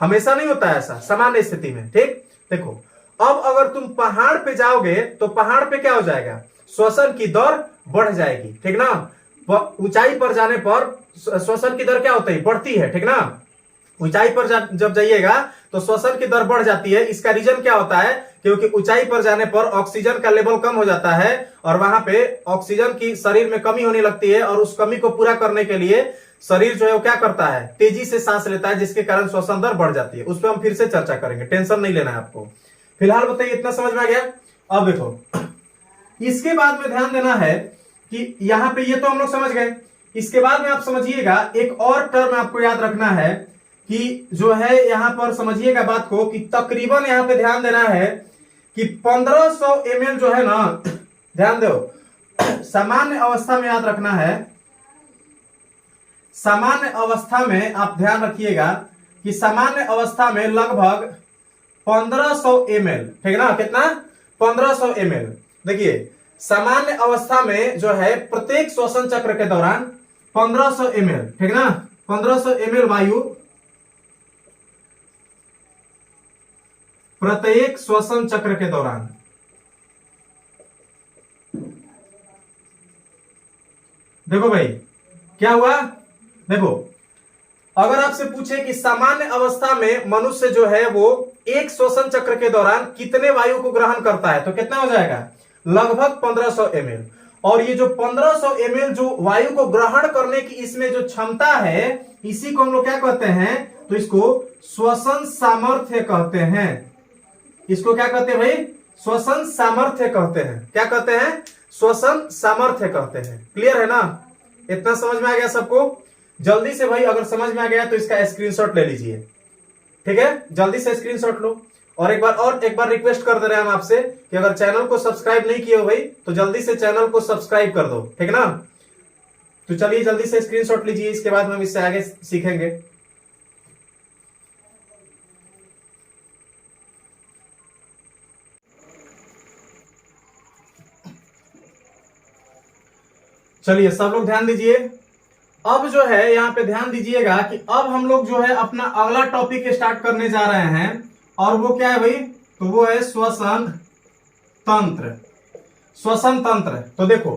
Speaker 1: हमेशा नहीं होता है ऐसा, सामान्य स्थिति में, ठीक। देखो अब अगर तुम पहाड़ पे जाओगे तो पहाड़ पे क्या हो जाएगा, श्वसन की दर बढ़ जाएगी, ठीक ना। ऊंचाई पर जाने पर श्वसन की दर क्या होती है, बढ़ती है, ठीक ना। ऊंचाई पर जब जाइएगा तो श्वसन की दर बढ़ जाती है। इसका रीजन क्या होता है, क्योंकि ऊंचाई पर जाने पर ऑक्सीजन का लेवल कम हो जाता है और वहां पे ऑक्सीजन की शरीर में कमी होने लगती है, और उस कमी को पूरा करने के लिए शरीर जो है वो क्या करता है, तेजी से सांस लेता है, जिसके कारण श्वसन दर बढ़ जाती है। उस पर हम फिर से चर्चा करेंगे, टेंशन नहीं लेना है आपको। फिलहाल बताइए इतना समझ में आ गया। अब देखो इसके बाद में ध्यान देना है कि यहां पे ये तो हम लोग समझ गए, इसके बाद में आप समझिएगा एक और टर्म आपको याद रखना है कि जो है यहां पर समझिएगा बात को कि तकरीबन यहां पे ध्यान देना है कि 1500 ml जो है ना, ध्यान दो, सामान्य अवस्था में याद रखना है, सामान्य अवस्था में आप ध्यान रखिएगा कि सामान्य अवस्था में लगभग 1500 ml, ठीक ना, कितना 1500 ml। देखिए सामान्य अवस्था में जो है प्रत्येक श्वसन चक्र के दौरान 1500 ml, ठीक ना, 1500 ml वायु प्रत्येक श्वसन चक्र के दौरान। देखो भाई क्या हुआ, देखो अगर आपसे पूछे कि सामान्य अवस्था में मनुष्य जो है वो एक श्वसन चक्र के दौरान कितने वायु को ग्रहण करता है, तो कितना हो जाएगा, लगभग 1500 ml। और ये जो 1500 ml जो वायु को ग्रहण करने की इसमें जो क्षमता है, इसी को हम लोग क्या कहते हैं, तो इसको श्वसन सामर्थ्य कहते हैं। इसको क्या कहते हैं भाई, श्वसन सामर्थ्य कहते हैं। क्या कहते हैं, श्वसन सामर्थ्य कहते हैं। क्लियर है ना, इतना समझ में आ गया सबको। जल्दी से भाई अगर समझ में आ गया तो इसका स्क्रीनशॉट ले लीजिए, ठीक है, जल्दी से स्क्रीनशॉट लो। और एक बार रिक्वेस्ट कर दे रहे हैं हम आपसे कि अगर चैनल को सब्सक्राइब नहीं किए हो भाई तो जल्दी से चैनल को सब्सक्राइब कर दो, ठीक ना। तो चलिए जल्दी से स्क्रीनशॉट लीजिए, इसके बाद हम इससे आगे सीखेंगे। चलिए सब लोग ध्यान दीजिए। अब जो है यहाँ पे ध्यान दीजिएगा कि अब हम लोग जो है अपना अगला टॉपिक स्टार्ट करने जा रहे हैं, और वो क्या है भाई, तो वो है श्वसन तंत्र। श्वसन तंत्र, तो देखो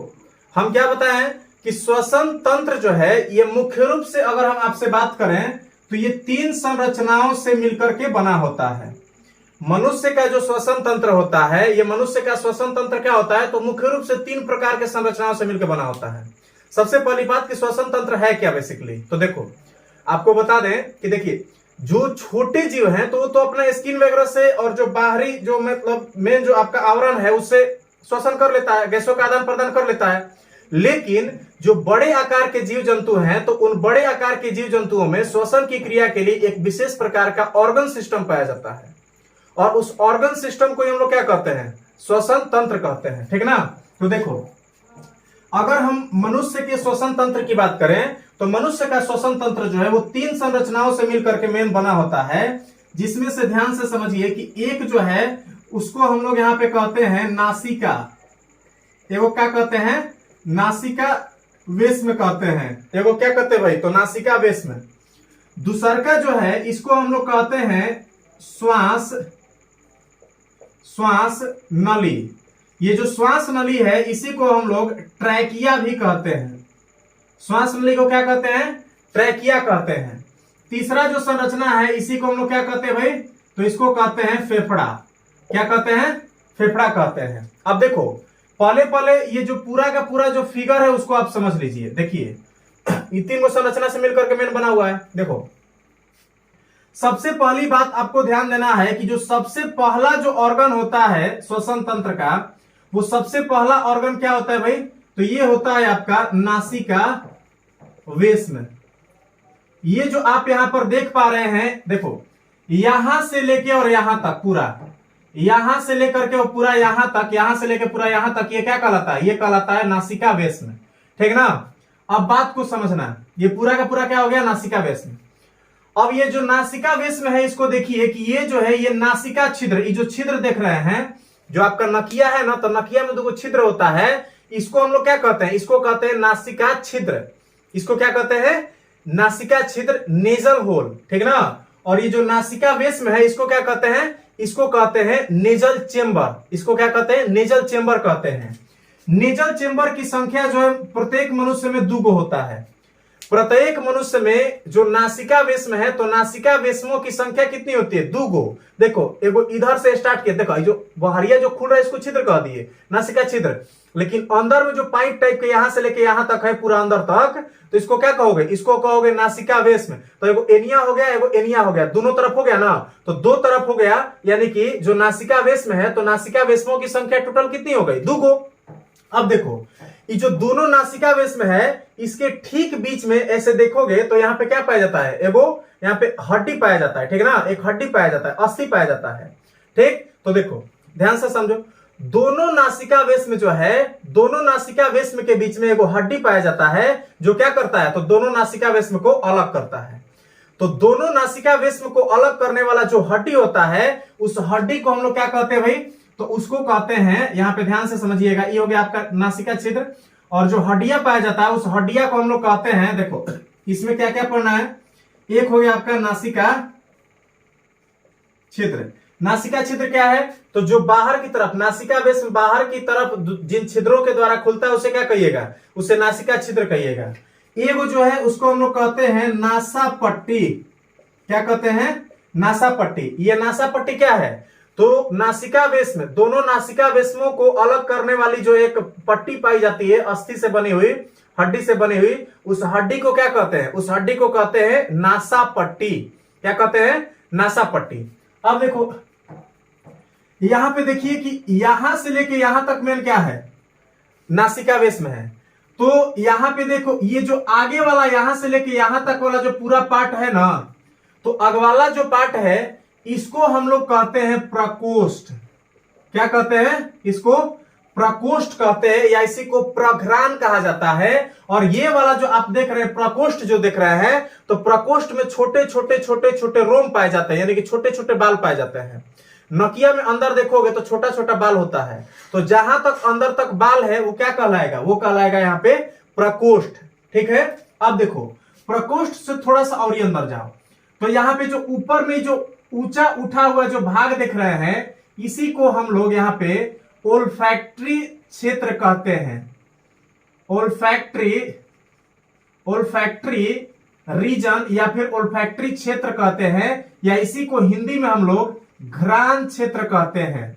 Speaker 1: हम क्या बताएं कि श्वसन तंत्र जो है ये मुख्य रूप से अगर हम आपसे बात करें तो ये 3 संरचनाओं से मिलकर के बना होता है। मनुष्य का जो श्वसन तंत्र होता है, ये मनुष्य का श्वसन तंत्र क्या होता है, तो मुख्य रूप से 3 प्रकार के संरचनाओं से मिलकर बना होता है। सबसे पहली बात कि श्वसन तंत्र है क्या बेसिकली, तो देखो आपको बता दें कि देखिए जो छोटे जीव हैं तो वो तो अपना स्किन वगैरह से और जो बाहरी जो मतलब मेन जो आपका आवरण है उससे श्वसन कर लेता है, गैसों का आदान प्रदान कर लेता है। लेकिन जो बड़े आकार के जीव जंतु हैं तो उन बड़े आकार के जीव जंतुओं में श्वसन की क्रिया के लिए एक विशेष प्रकार का ऑर्गन सिस्टम पाया जाता है, और उस ऑर्गन सिस्टम को हम लोग क्या कहते हैं, श्वसन तंत्र कहते हैं, ठीक ना। तो देखो अगर हम मनुष्य के श्वसन तंत्र की बात करें तो मनुष्य का श्वसन तंत्र जो है वो 3 संरचनाओं से मिलकर के मेन बना होता है, जिसमें से ध्यान से समझिए कि एक जो है उसको हम लोग यहाँ पे कहते हैं नासिका, एगो क्या कहते हैं, नासिका वेश्म कहते हैं, एगो क्या कहते हैं भाई, तो नासिका वेश्म। दूसर का जो है इसको हम लोग कहते हैं श्वास नली। ये जो श्वास नली है इसी को हम लोग ट्रैकिया भी कहते हैं। श्वास नली को क्या कहते हैं? ट्रैकिया कहते हैं। तीसरा जो संरचना है इसी को हम लोग क्या कहते हैं भाई? तो इसको कहते हैं फेफड़ा। क्या कहते हैं? फेफड़ा कहते हैं। अब देखो पहले पहले ये जो पूरा का पूरा जो फिगर है उसको आप समझ लीजिए। देखिए ये तीन संरचना से मिलकर के मेन बना हुआ है। देखो सबसे पहली बात आपको ध्यान देना है कि जो सबसे पहला जो ऑर्गन होता है श्वसन तंत्र का, वो सबसे पहला ऑर्गन क्या होता है भाई? तो ये होता है आपका नासिका वेश्म। ये जो आप यहां पर देख पा रहे हैं, देखो यहां से लेके और यहां तक पूरा, यहां से लेकर के पूरा यहां तक, यहां से लेकर पूरा यहां तक, ये क्या कहलाता है? ये कहलाता है नासिका वेश्म। ठीक ना? अब बात को समझना, ये पूरा का पूरा क्या हो गया? नासिका वेश्म। अब ये जो नासिका वेश्म है इसको देखिए कि ये जो है ये नासिका छिद्र, ये जो छिद्र देख रहे हैं, जो आपका नकिया है ना, तो नकिया में दो छिद्र होता है, इसको हम लोग क्या कहते हैं? इसको कहते हैं नासिका छिद्र। इसको क्या कहते हैं? नासिका छिद्र, नेजल होल। ठीक ना? और ये जो नासिका वेश्म है इसको क्या कहते हैं? इसको कहते हैं नेजल चेंबर। इसको क्या कहते हैं? नेजल चेंबर कहते हैं। नेजल चेंबर की संख्या जो है प्रत्येक मनुष्य में 2 होता है। प्रत्येक मनुष्य में जो नासिका वेश्म है, तो नासिका वेश्मों की संख्या कितनी होती है? 2। देखो एगो इधर से स्टार्ट किया, देखो जो बहरिया जो खुल रहा है इसको छिद्र कह दिए, नासिका छिद्र। लेकिन अंदर में जो पाइप टाइप के यहां से लेके यहां तक है पूरा अंदर तक, तो इसको क्या कहोगे? इसको कहोगे नासिका वेश्म। तो एगो एनिया हो गया, एगो एनिया हो गया, दोनों तरफ हो गया ना, तो 2 तरफ हो गया। यानी कि जो नासिका वेश्म है, तो नासिका वेश्मों की संख्या टोटल कितनी हो गई? 2। अब देखो ये जो दोनों नासिका वेश्म है इसके ठीक बीच में ऐसे देखोगे तो यहाँ पे क्या पाया जाता है? एगो यहाँ पे हड्डी पाया जाता है। ठीक ना? एक हड्डी पाया जाता है, अस्थि पाया जाता है। ठीक, तो देखो ध्यान से समझो, दोनों नासिका वेश्म जो है, दोनों नासिका वेश्म के बीच में एगो हड्डी पाया जाता है जो क्या करता है? तो दोनों नासिका वेश्म को अलग करता है। तो दोनों नासिका वेश्म को अलग करने वाला जो हड्डी होता है, उस हड्डी को हम लोग क्या कहते हैं भाई? तो उसको कहते हैं, यहां पे ध्यान से समझिएगा, ये हो गया आपका नासिका छिद्र। और जो हड्डियां पाया जाता है उस हड्डिया को हम लोग कहते हैं, देखो इसमें क्या क्या पढ़ना है? एक हो गया आपका नासिका छिद्र। नासिका छिद्र क्या है? तो जो बाहर की तरफ नासिका वेश्म बाहर की तरफ जिन छिद्रों के द्वारा खुलता है उसे क्या कहिएगा? उसे नासिका छिद्र कहिएगा। एगो जो है उसको हम लोग कहते हैं नासापट्टी। क्या कहते हैं? नासापट्टी। ये नासापट्टी क्या है? तो नासिका वेश्म, दोनों नासिका वेश्मों को अलग करने वाली जो एक पट्टी पाई जाती है अस्थि से बनी हुई, हड्डी से बनी हुई, उस हड्डी को क्या कहते हैं? उस हड्डी को कहते हैं नासापट्टी। क्या कहते हैं? नासापट्टी। अब देखो यहां पे देखिए कि यहां से लेके यहां तक मेन क्या है? नासिका वेश्म है। तो यहां पे देखो ये जो आगे वाला यहां से लेके यहां तक वाला जो पूरा पार्ट है ना, तो अगवाला जो पार्ट है इसको हम लोग कहते हैं प्रकोष्ठ। क्या कहते हैं? इसको प्रकोष्ठ कहते हैं, या इसी को प्रघ्राण कहा जाता है। और ये वाला जो आप देख रहे हैं प्रकोष्ठ जो देख रहे हैं, तो प्रकोष्ठ में छोटे छोटे छोटे छोटे रोम पाए जाते हैं, यानी कि छोटे छोटे बाल पाए जाते हैं। नकिया में अंदर देखोगे तो छोटा छोटा बाल होता है। तो जहां तक अंदर तक बाल है वो क्या कहलाएगा? वो कहलाएगा यहाँ पे प्रकोष्ठ। ठीक है? अब देखो प्रकोष्ठ से थोड़ा सा और अंदर जाओ, तो यहाँ पे जो ऊपर में जो ऊंचा उठा हुआ जो भाग देख रहे हैं, इसी को हम लोग यहाँ पे ओल्फैक्टरी क्षेत्र कहते हैं। ओल्फैक्टरी रीजन या फिर ओल्फैक्टरी क्षेत्र कहते हैं, या इसी को हिंदी में हम लोग घ्राण क्षेत्र कहते हैं।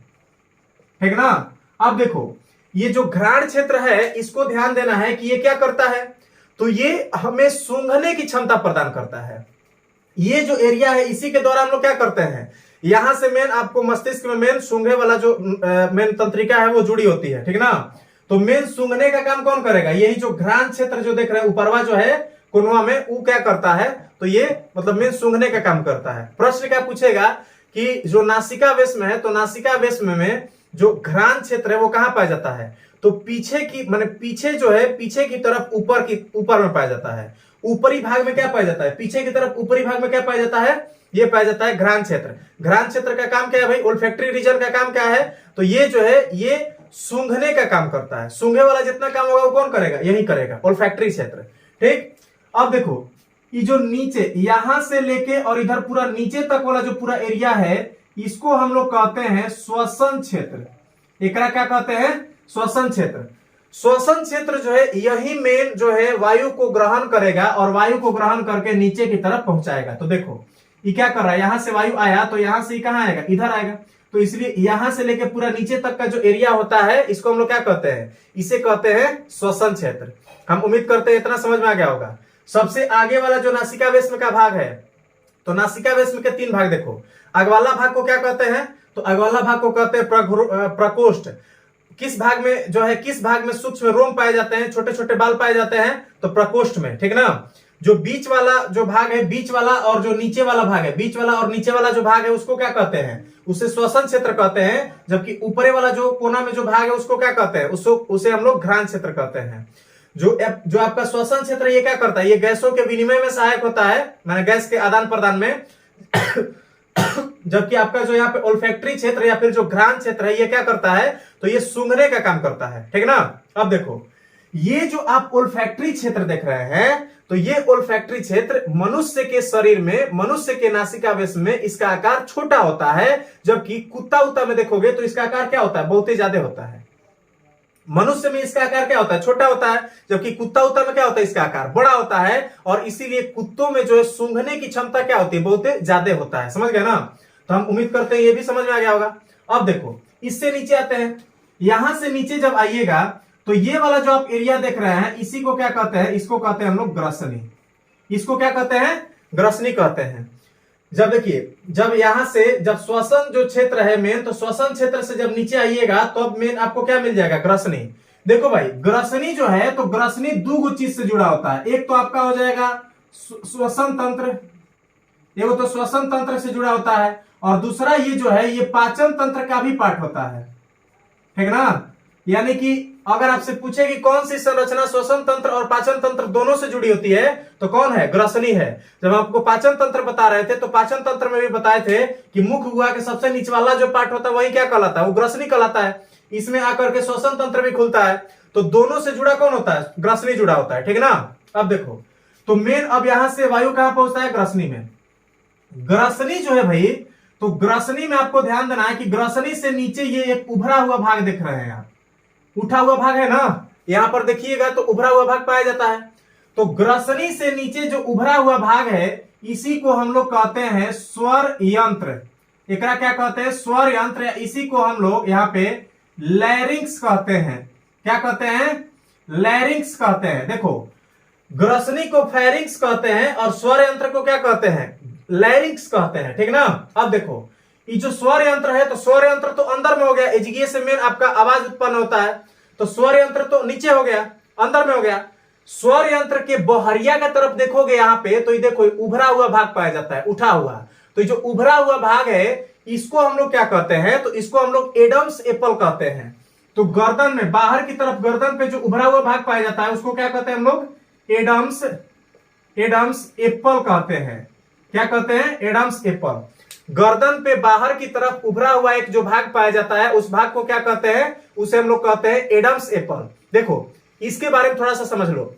Speaker 1: ठीक ना? अब देखो ये जो घ्राण क्षेत्र है इसको ध्यान देना है कि ये क्या करता है? तो ये हमें सूंघने की क्षमता प्रदान करता है। ये जो एरिया है इसी के द्वारा हम लोग क्या करते हैं? यहां से मेन आपको मस्तिष्क में मेन सूंघे वाला जो मेन तंत्रिका है वो जुड़ी होती है। ठीक ना? तो मेन सूंघने का काम कौन करेगा? यही जो घ्राण क्षेत्र जो देख रहे हैं ऊपरवा जो है कुनवा में, वो क्या करता है? तो ये मतलब मेन सूंघने का काम करता है। प्रश्न क्या पूछेगा कि जो नासिका वेश्म है, तो नासिका वेश्म में जो घ्राण क्षेत्र है वो कहां पाया जाता है? तो पीछे की माने पीछे जो है, पीछे की तरफ ऊपर में पाया जाता है। ऊपरी भाग में क्या पाया जाता है? पीछे की तरफ ऊपरी भाग में क्या पाया जाता है? ये पाया जाता है घ्राण क्षेत्र। घ्राण क्षेत्र का काम क्या है भाई? ओल्फैक्टरी रीजन का काम क्या है? तो ये जो है ये सूंघने का काम करता है। सूंघे वाला जितना काम होगा वो कौन करेगा? यही करेगा, ओल्फैक्टरी क्षेत्र। ठीक, अब देखो ये जो नीचे यहां से लेके और इधर पूरा नीचे तक वाला जो पूरा एरिया है, इसको हम लोग कहते हैं श्वसन क्षेत्र। एकरा क्या कहते हैं? श्वसन क्षेत्र। श्वसन क्षेत्र जो है यही मेन जो है वायु को ग्रहण करेगा और वायु को ग्रहण करके नीचे की तरफ पहुंचाएगा। तो देखो ये क्या कर रहा है, यहां से वायु आया तो यहां से कहां आएगा? इधर आएगा। तो इसलिए यहां से लेके पूरा नीचे तक का जो एरिया होता है इसको हम लोग क्या कहते हैं? इसे कहते हैं श्वसन क्षेत्र। हम उम्मीद करते हैं इतना समझ में आ गया होगा। सबसे आगे वाला जो नासिका वेश्म का भाग है, तो नासिका वेश्म के 3 भाग देखो। अगवाला भाग को क्या कहते हैं? तो अगवाला भाग को कहते हैं प्रकोष्ठ। किस भाग में जो है, किस भाग में सूक्ष्म रोम पाए जाते हैं, छोटे छोटे बाल पाए जाते हैं? तो प्रकोष्ठ में, ठीक ना। जो बीच वाला जो भाग है, बीच वाला और जो नीचे वाला भाग है, बीच वाला और नीचे वाला जो भाग है उसको क्या कहते हैं? उसे श्वसन क्षेत्र कहते हैं। जबकि ऊपरे वाला जो कोना में जो भाग है उसको क्या कहते हैं? उसे हम लोग घ्राण क्षेत्र कहते हैं। जो आपका श्वसन क्षेत्र ये क्या करता है? ये गैसों के विनिमय में सहायक होता है, माने गैस के आदान प्रदान में। जबकि आपका जो यहाँ पे ओल्फैक्टरी क्षेत्र या फिर जो घ्राण क्षेत्र है ये क्या करता है? तो ये सूंघने का काम करता है, ठीक ना। अब देखो ये जो आप ओल्फैक्टरी क्षेत्र देख रहे हैं, तो ये ओल्फैक्टरी क्षेत्र मनुष्य के शरीर में, मनुष्य के नासिकावेश में इसका आकार छोटा होता है। जबकि कुत्ता उत्ता में देखोगे तो इसका आकार क्या होता है? बहुत ही ज्यादा होता है। मनुष्य में इसका आकार क्या होता है? छोटा होता है। जबकि कुत्ता उत्ता में क्या होता है? इसका आकार बड़ा होता है। और इसीलिए कुत्तों में जो है सूंघने की क्षमता क्या होती है? बहुत ज्यादा होता है। समझ गए ना। तो हम उम्मीद करते हैं ये भी समझ में आ गया होगा। अब देखो इससे नीचे आते हैं। यहां से नीचे जब आइएगा तो ये वाला जो आप एरिया देख रहे हैं इसी को क्या कहते हैं? इसको कहते हैं हम लोग ग्रसनी। इसको क्या कहते हैं? ग्रसनी कहते हैं। जब देखिए, जब यहां से जब श्वसन जो क्षेत्र है मेन, तो श्वसन क्षेत्र से जब नीचे आइएगा तो अब मेन आपको क्या मिल जाएगा? ग्रसनी। देखो भाई ग्रसनी जो है, तो ग्रसनी 2 चीज से जुड़ा होता है। एक तो आपका हो जाएगा श्वसन तंत्र, ये तो श्वसन तंत्र से जुड़ा होता है। और दूसरा ये जो है ये पाचन तंत्र का भी पार्ट होता है, ठीक ना। यानी कि अगर आपसे पूछे कि कौन सी संरचना श्वसन तंत्र और पाचन तंत्र दोनों से जुड़ी होती है, तो कौन है? ग्रसनी है। जब आपको पाचन तंत्र बता रहे थे तो पाचन तंत्र में भी बताए थे कि मुख गुहा के सबसे नीचे वाला जो पार्ट होता है वही क्या कहलाता है? वो ग्रसनी कहलाता है। इसमें आकर के श्वसन तंत्र भी खुलता है। तो दोनों से जुड़ा कौन होता है? ग्रसनी जुड़ा होता है, ठीक ना। अब देखो तो मेन अब यहां से वायु कहां पहुंचता है? ग्रसनी में। ग्रसनी जो है भाई, तो ग्रसनी में आपको ध्यान देना है कि ग्रसनी से नीचे ये एक उभरा हुआ भाग देख रहे हैं आप, उठा हुआ भाग है ना। यहां पर देखिएगा तो उभरा हुआ भाग पाया जाता है। तो ग्रसनी से नीचे जो उभरा हुआ भाग है इसी को हम लोग कहते हैं स्वर यंत्र। एकरा क्या कहते हैं? स्वर यंत्र। इसी को हम लोग यहाँ पे लैरिंक्स कहते हैं। क्या कहते हैं? लैरिंक्स कहते हैं। देखो ग्रसनी को फेरिंक्स कहते हैं और स्वर यंत्र को क्या कहते हैं? लैरिंक्स कहते हैं, ठीक ना। अब देखो ये जो स्वर यंत्र है, तो स्वर यंत्र तो अंदर में हो गया, एजिगिए से मेन आपका आवाज उत्पन्न होता है। तो स्वर यंत्र तो नीचे हो गया, अंदर में हो गया। स्वर यंत्र के बहरिया की तरफ देखोगे यहाँ पे, तो ये देखो उभरा हुआ भाग पाया जाता है, उठा हुआ। तो ये जो उभरा हुआ भाग है इसको हम लोग क्या कहते हैं? तो इसको हम लोग एडम्स एप्पल कहते हैं। तो गर्दन में बाहर की तरफ गर्दन पे जो उभरा हुआ भाग पाया जाता है उसको क्या कहते हैं हम लोग? एडम्स एप्पल कहते हैं। क्या कहते हैं? Adam's apple. गर्दन पे बाहर की तरफ उभरा हुआ एक जो भाग पाया जाता है उस भाग को क्या कहते हैं? उसे हम लोग कहते हैं एडम्स एप्पल। देखो इसके बारे में थोड़ा सा समझ लो।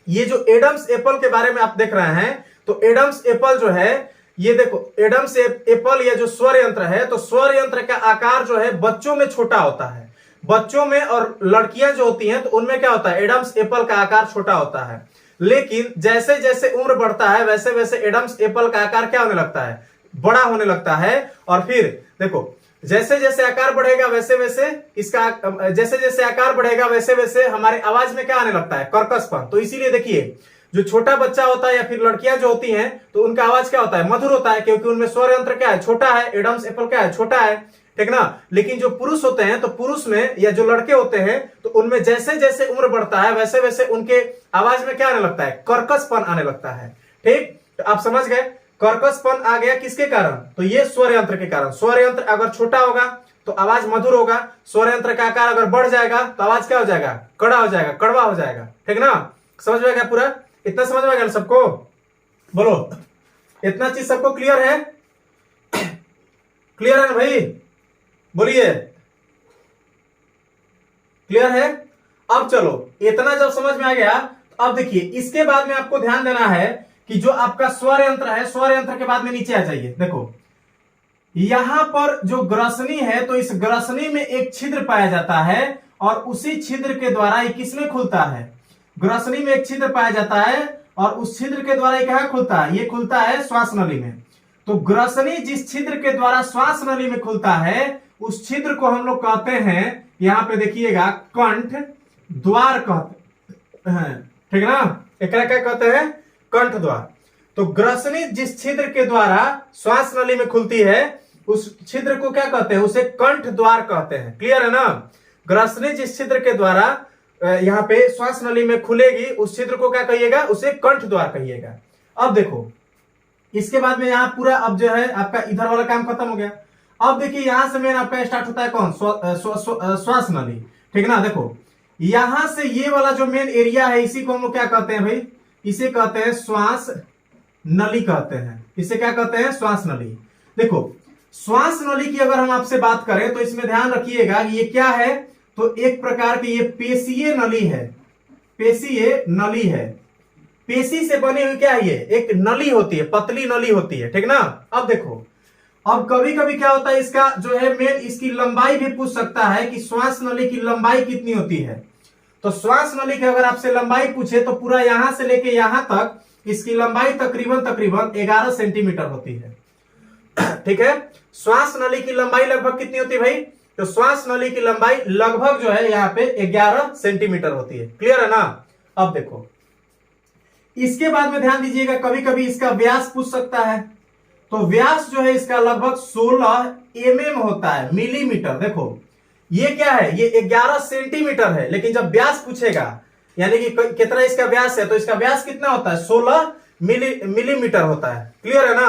Speaker 1: ये जो एडम्स एप्पल के बारे में आप देख रहे हैं, तो एडम्स एप्पल जो है, ये देखो एडम्स एप्पल या जो स्वर यंत्र है, तो स्वर यंत्र का आकार जो है बच्चों में छोटा होता है। बच्चों में और लड़कियां जो होती हैं तो उनमें क्या होता है? एडम्स एप्पल का आकार छोटा होता है। लेकिन जैसे जैसे उम्र बढ़ता है वैसे वैसे एडम्स एप्पल का आकार क्या होने लगता है? बड़ा होने लगता है। और फिर देखो जैसे जैसे आकार बढ़ेगा वैसे वैसे इसका, जैसे जैसे आकार बढ़ेगा वैसे वैसे हमारे आवाज में क्या आने लगता है? कर्कशपन। तो इसीलिए देखिए जो छोटा बच्चा होता है या फिर लड़कियां जो होती हैं तो उनका आवाज क्या होता है? मधुर होता है, क्योंकि उनमें स्वर यंत्र क्या है? छोटा है। एडम्स एप्पल क्या है? छोटा है, ठीक ना। लेकिन जो पुरुष होते हैं, तो पुरुष में या जो लड़के होते हैं तो उनमें जैसे जैसे उम्र बढ़ता है वैसे वैसे उनके आवाज में क्या आने लगता है? कर्कशपन आने लगता है। ठीक, तो आप समझ गए कर्कशपन आ गया किसके कारण? तो ये स्वर यंत्र के कारण। स्वर यंत्र अगर छोटा होगा तो आवाज मधुर होगा, स्वर यंत्र का आकार अगर बढ़ जाएगा तो आवाज क्या हो जाएगा? कड़ा हो जाएगा, कड़वा हो जाएगा, ठीक ना। समझ में आ गया पूरा? इतना समझ में आ गया सबको? बोलो इतना चीज सबको क्लियर है? क्लियर है ना भाई? बोलिए क्लियर है? अब चलो इतना जब समझ में आ गया, तो अब देखिए इसके बाद में आपको ध्यान देना है कि जो आपका स्वर यंत्र है, स्वर यंत्र के बाद में नीचे आ जाइए। देखो यहां पर जो ग्रसनी है तो इस ग्रसनी में एक छिद्र पाया जाता है और उसी छिद्र के द्वारा ये किसमें खुलता है, ग्रसनी में एक छिद्र पाया जाता है और उस छिद्र के द्वारा ये कहां खुलता है, ये खुलता है श्वास नली में। तो ग्रसनी जिस छिद्र के द्वारा श्वास नली में खुलता है उस छिद्र को हम लोग कहते हैं, यहां पे देखिएगा, कंठ द्वार कहते हैं, ठीक है ना, एक क्या कहते हैं, कंठ द्वार। तो ग्रसनी जिस छिद्र के द्वारा श्वास नली में खुलती है उस छिद्र को क्या कहते हैं, उसे कंठ द्वार कहते हैं। क्लियर है ना, ग्रसनी जिस छिद्र के द्वारा यहाँ पे श्वास नली में खुलेगी उस छिद्र को क्या कहिएगा, उसे कंठ द्वार कहिएगा। अब देखो इसके बाद में यहाँ पूरा अब जो है आपका इधर वाला काम खत्म हो गया। अब देखिए यहां से मेन आपका स्टार्ट होता है कौन, श्वास नली, ठीक है ना। देखो यहां से ये वाला जो मेन एरिया है इसी को हम लोग क्या कहते हैं भाई, इसे कहते हैं श्वास नली कहते हैं, इसे क्या कहते हैं, श्वास नली। देखो श्वास नली की अगर हम आपसे बात करें तो इसमें ध्यान रखिएगा ये क्या है, तो एक प्रकार की ये पेशीय नली है, पेशीय नली है, पेशी से बनी हुई क्या है, ये एक नली होती है, पतली नली होती है, ठीक ना। अब देखो अब कभी कभी क्या होता है, इसका जो है मेन इसकी लंबाई भी पूछ सकता है कि श्वास नली की लंबाई कितनी होती है। तो श्वास नली की अगर आपसे लंबाई पूछे तो पूरा यहां से लेके यहां तक इसकी लंबाई तकरीबन 11 सेंटीमीटर होती है, ठीक है। श्वास नली की लंबाई लगभग कितनी होती है भाई, तो श्वास नली की लंबाई लगभग जो है यहाँ पे 11 सेंटीमीटर होती है। क्लियर है ना। अब देखो इसके बाद में ध्यान दीजिएगा, कभी कभी इसका व्यास पूछ सकता है, तो व्यास जो है इसका लगभग 16 mm होता है, मिलीमीटर। देखो ये क्या है, ये 11 सेंटीमीटर है, लेकिन जब व्यास पूछेगा यानी कि कितना इसका व्यास है, तो इसका व्यास कितना होता है, 16 मिलीमीटर होता है। क्लियर है ना,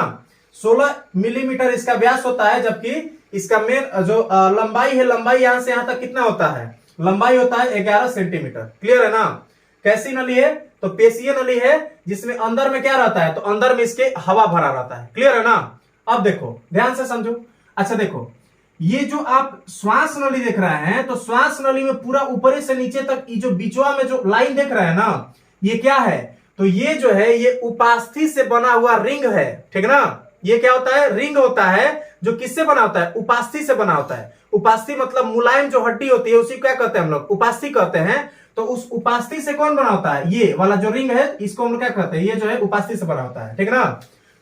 Speaker 1: 16 मिलीमीटर इसका व्यास होता है, जबकि इसका मेन जो लंबाई है, लंबाई यहां से यहां तक कितना होता है, लंबाई होता है 11 सेंटीमीटर। क्लियर है ना। कैसी नली है, तो पेशीय नली है जिसमें अंदर में क्या रहता है, तो अंदर में इसके हवा भरा रहता है। क्लियर है ना। अब देखो ध्यान से समझो। अच्छा देखो ये जो आप श्वास नली देख रहे हैं, तो श्वास नली में पूरा ऊपरी से नीचे तक ये जो बीचवा में जो लाइन देख रहे हैं ना, ये क्या है, तो ये जो है ये उपास्थि से बना हुआ रिंग है, ठीक ना। ये क्या होता है, रिंग होता है, जो किससे बना होता है, उपास्थि से बना होता है। उपास्थि मतलब मुलायम जो हड्डी होती है उसी क्या कहते हैं हम लोग, उपास्थि कहते हैं। तो उस उपास्थि से कौन बना होता है, ये वाला जो रिंग है इसको हम लोग क्या कहते हैं, ये जो है उपास्थि से बना होता है, ठीक ना।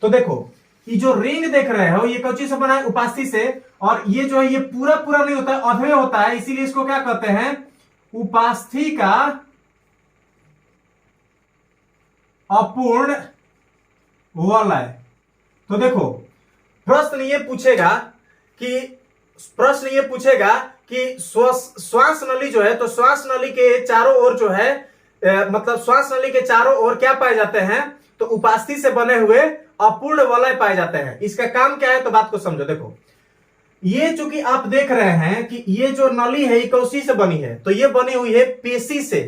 Speaker 1: तो देखो ये जो रिंग देख रहे हो ये कौन से बना है, उपास्थि से। और ये जो है ये पूरा पूरा नहीं होता है, अधवे होता है, इसीलिए इसको क्या कहते हैं, उपास्थि का अपूर्ण वलय। तो देखो प्रश्न ये पूछेगा कि श्वास नली जो है, तो श्वास नली के चारों ओर जो है मतलब श्वास नली के चारों ओर क्या पाए जाते हैं, तो उपास्थि से बने हुए अपूर्ण वलय पाए जाते हैं। इसका काम क्या है, तो बात को समझो। देखो ये चूंकि आप देख रहे हैं कि ये जो नली है ये कौसी से बनी है, तो ये बनी हुई है पेशी से,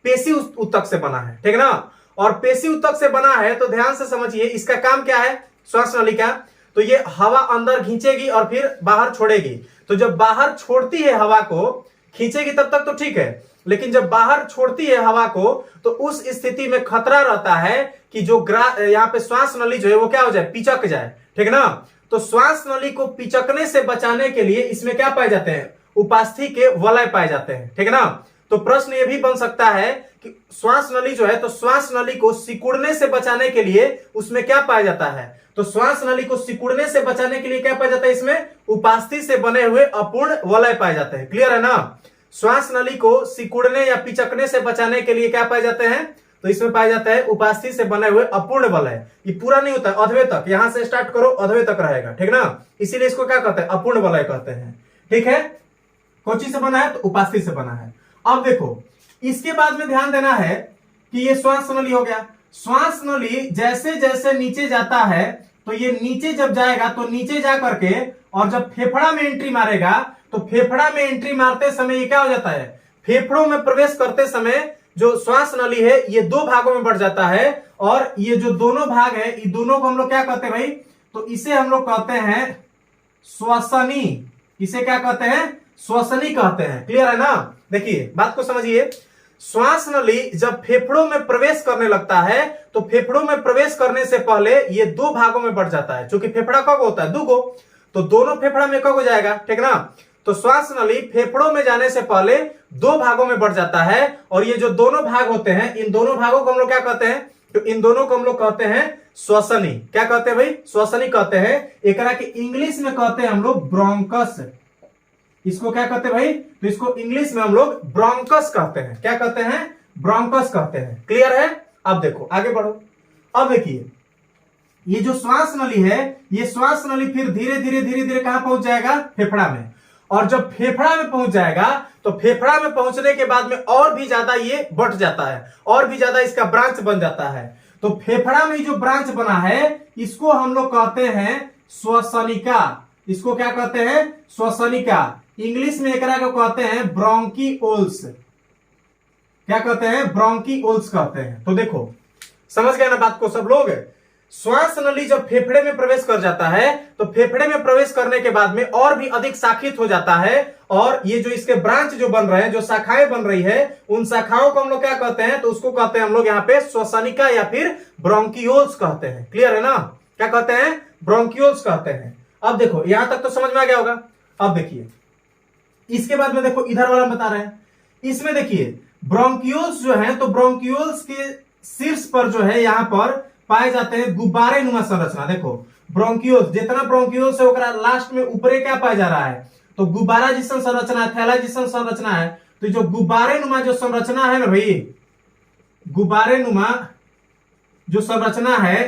Speaker 1: पेशी ऊतक से बना है, ठीक ना। और पेशी ऊतक से बना है तो ध्यान से समझिए इसका काम क्या है, श्वास नली का, तो ये हवा अंदर खींचेगी और फिर बाहर छोड़ेगी। तो जब बाहर छोड़ती है हवा को, खींचेगी तब तक तो ठीक है, लेकिन जब बाहर छोड़ती है हवा को तो उस स्थिति में खतरा रहता है कि जो यहाँ पे श्वास नली जो है वो क्या हो जाए, पिचक जाए, ठीक ना। तो श्वास नली को पिचकने से बचाने के लिए इसमें क्या पाए जाते हैं, उपास्थि के वलय पाए जाते हैं, ठीक ना। तो प्रश्न ये भी बन सकता है कि श्वास नली जो है, तो श्वास नली को सिकुड़ने से बचाने के लिए उसमें क्या पाया जाता है, तो श्वास नली को सिकुड़ने से बचाने के लिए क्या पाया जाता है, इसमें उपास्थि से बने हुए अपूर्ण वलय पाए जाते हैं। क्लियर है ना। श्वास नली को सिकुड़ने या पिचकने से बचाने के लिए क्या पाए जाते हैं, तो इसमें पाया जाता है उपास्थि से बने हुए अपूर्ण वलय। ये पूरा नहीं होता है, अधवे तक, यहां से स्टार्ट करो अधवे तक रहेगा, ठीक ना। इसीलिए इसको क्या कहते हैं, अपूर्ण वलय कहते हैं, ठीक है। कौन चीज से बना है, तो उपास्थि से बना है। अब देखो इसके बाद में ध्यान देना है कि ये श्वास नली हो गया। श्वास नली जैसे जैसे नीचे जाता है, तो ये नीचे जब जाएगा तो नीचे जा करके और जब फेफड़ा में एंट्री मारेगा, तो फेफड़ा में एंट्री मारते समय ये क्या हो जाता है, फेफड़ों में प्रवेश करते समय जो श्वास नली है ये दो भागों में बढ़ जाता है। और ये जो दोनों भाग है, ये दोनों को हम लोग क्या कहते हैं भाई, तो इसे हम लोग कहते हैं श्वसनी। इसे क्या कहते हैं, श्वसनी कहते हैं। क्लियर है ना। देखिए बात को समझिए, श्वास नली जब फेफड़ों में प्रवेश करने लगता है, तो फेफड़ों में प्रवेश करने से पहले ये दो भागों में बढ़ जाता है, क्योंकि फेफड़ा कब होता है, दो गो। तो दोनों फेफड़ा में कब हो जाएगा, ठीक ना। तो श्वास नली फेफड़ों में जाने से पहले दो भागों में बढ़ जाता है, और ये जो दोनों भाग होते हैं, इन दोनों भागों को हम लोग क्या कहते हैं, तो इन दोनों को हम लोग कहते हैं श्वसनी। क्या कहते हैं भाई, श्वसनी कहते हैं। एकरा के इंग्लिश में कहते हैं हम लोग ब्रोंकस। इसको क्या कहते हैं भाई, तो इसको इंग्लिश में हम लोग ब्रोंकस कहते हैं। क्या कहते हैं, ब्रोंकस कहते हैं। क्लियर है। अब देखो आगे बढ़ो। अब देखिए ये जो श्वास नली है, ये श्वास नली फिर धीरे धीरे धीरे धीरे कहां पहुंच जाएगा, फेफड़ा में। और जब फेफड़ा में पहुंच जाएगा तो फेफड़ा में पहुंचने के बाद में और भी ज्यादा ये बढ़ जाता है, और भी ज्यादा इसका ब्रांच बन जाता है। तो फेफड़ा में जो ब्रांच बना है इसको हम लोग कहते हैं श्वसनिका। इसको क्या कहते हैं, श्वसनिका। इंग्लिश में एकरा को कहते हैं ब्रोंकिओल्स। क्या कहते हैं, ब्रोंकिओल्स कहते हैं। तो देखो समझ गए ना बात को सब लोग। श्वास नली जब फेफड़े में प्रवेश कर जाता है तो फेफड़े में प्रवेश करने के बाद में और भी अधिक शाखित हो जाता है, और ये जो इसके ब्रांच जो बन रहे हैं, जो शाखाएं बन रही है, उन शाखाओं को हम लोग क्या कहते हैं, तो उसको कहते हैं हम लोग यहाँ पे श्वसनिका या फिर ब्रोंकियोल्स कहते हैं। क्लियर है ना, क्या कहते हैं, ब्रोंकियोल्स कहते हैं। अब देखो यहां तक तो समझ में आ गया होगा। अब देखिए इसके बाद में देखो इधर वाला बता रहे हैं। इसमें देखिए ब्रोंकियोल्स जो है, तो ब्रोंकियोल्स के शीर्ष पर जो है यहां पर पाए जाते हैं गुब्बारे नुमा संरचना। देखो ब्रोंकियोल्स, जितना ब्रोंकियोल्स है ओकरा लास्ट में ऊपरे क्या पाया जा रहा है, तो गुब्बारा जिसन संरचना है, थैला जिसन संरचना है। तो जो गुब्बारे नुमा जो संरचना है ना भाई, गुब्बारे नुमा जो संरचना है,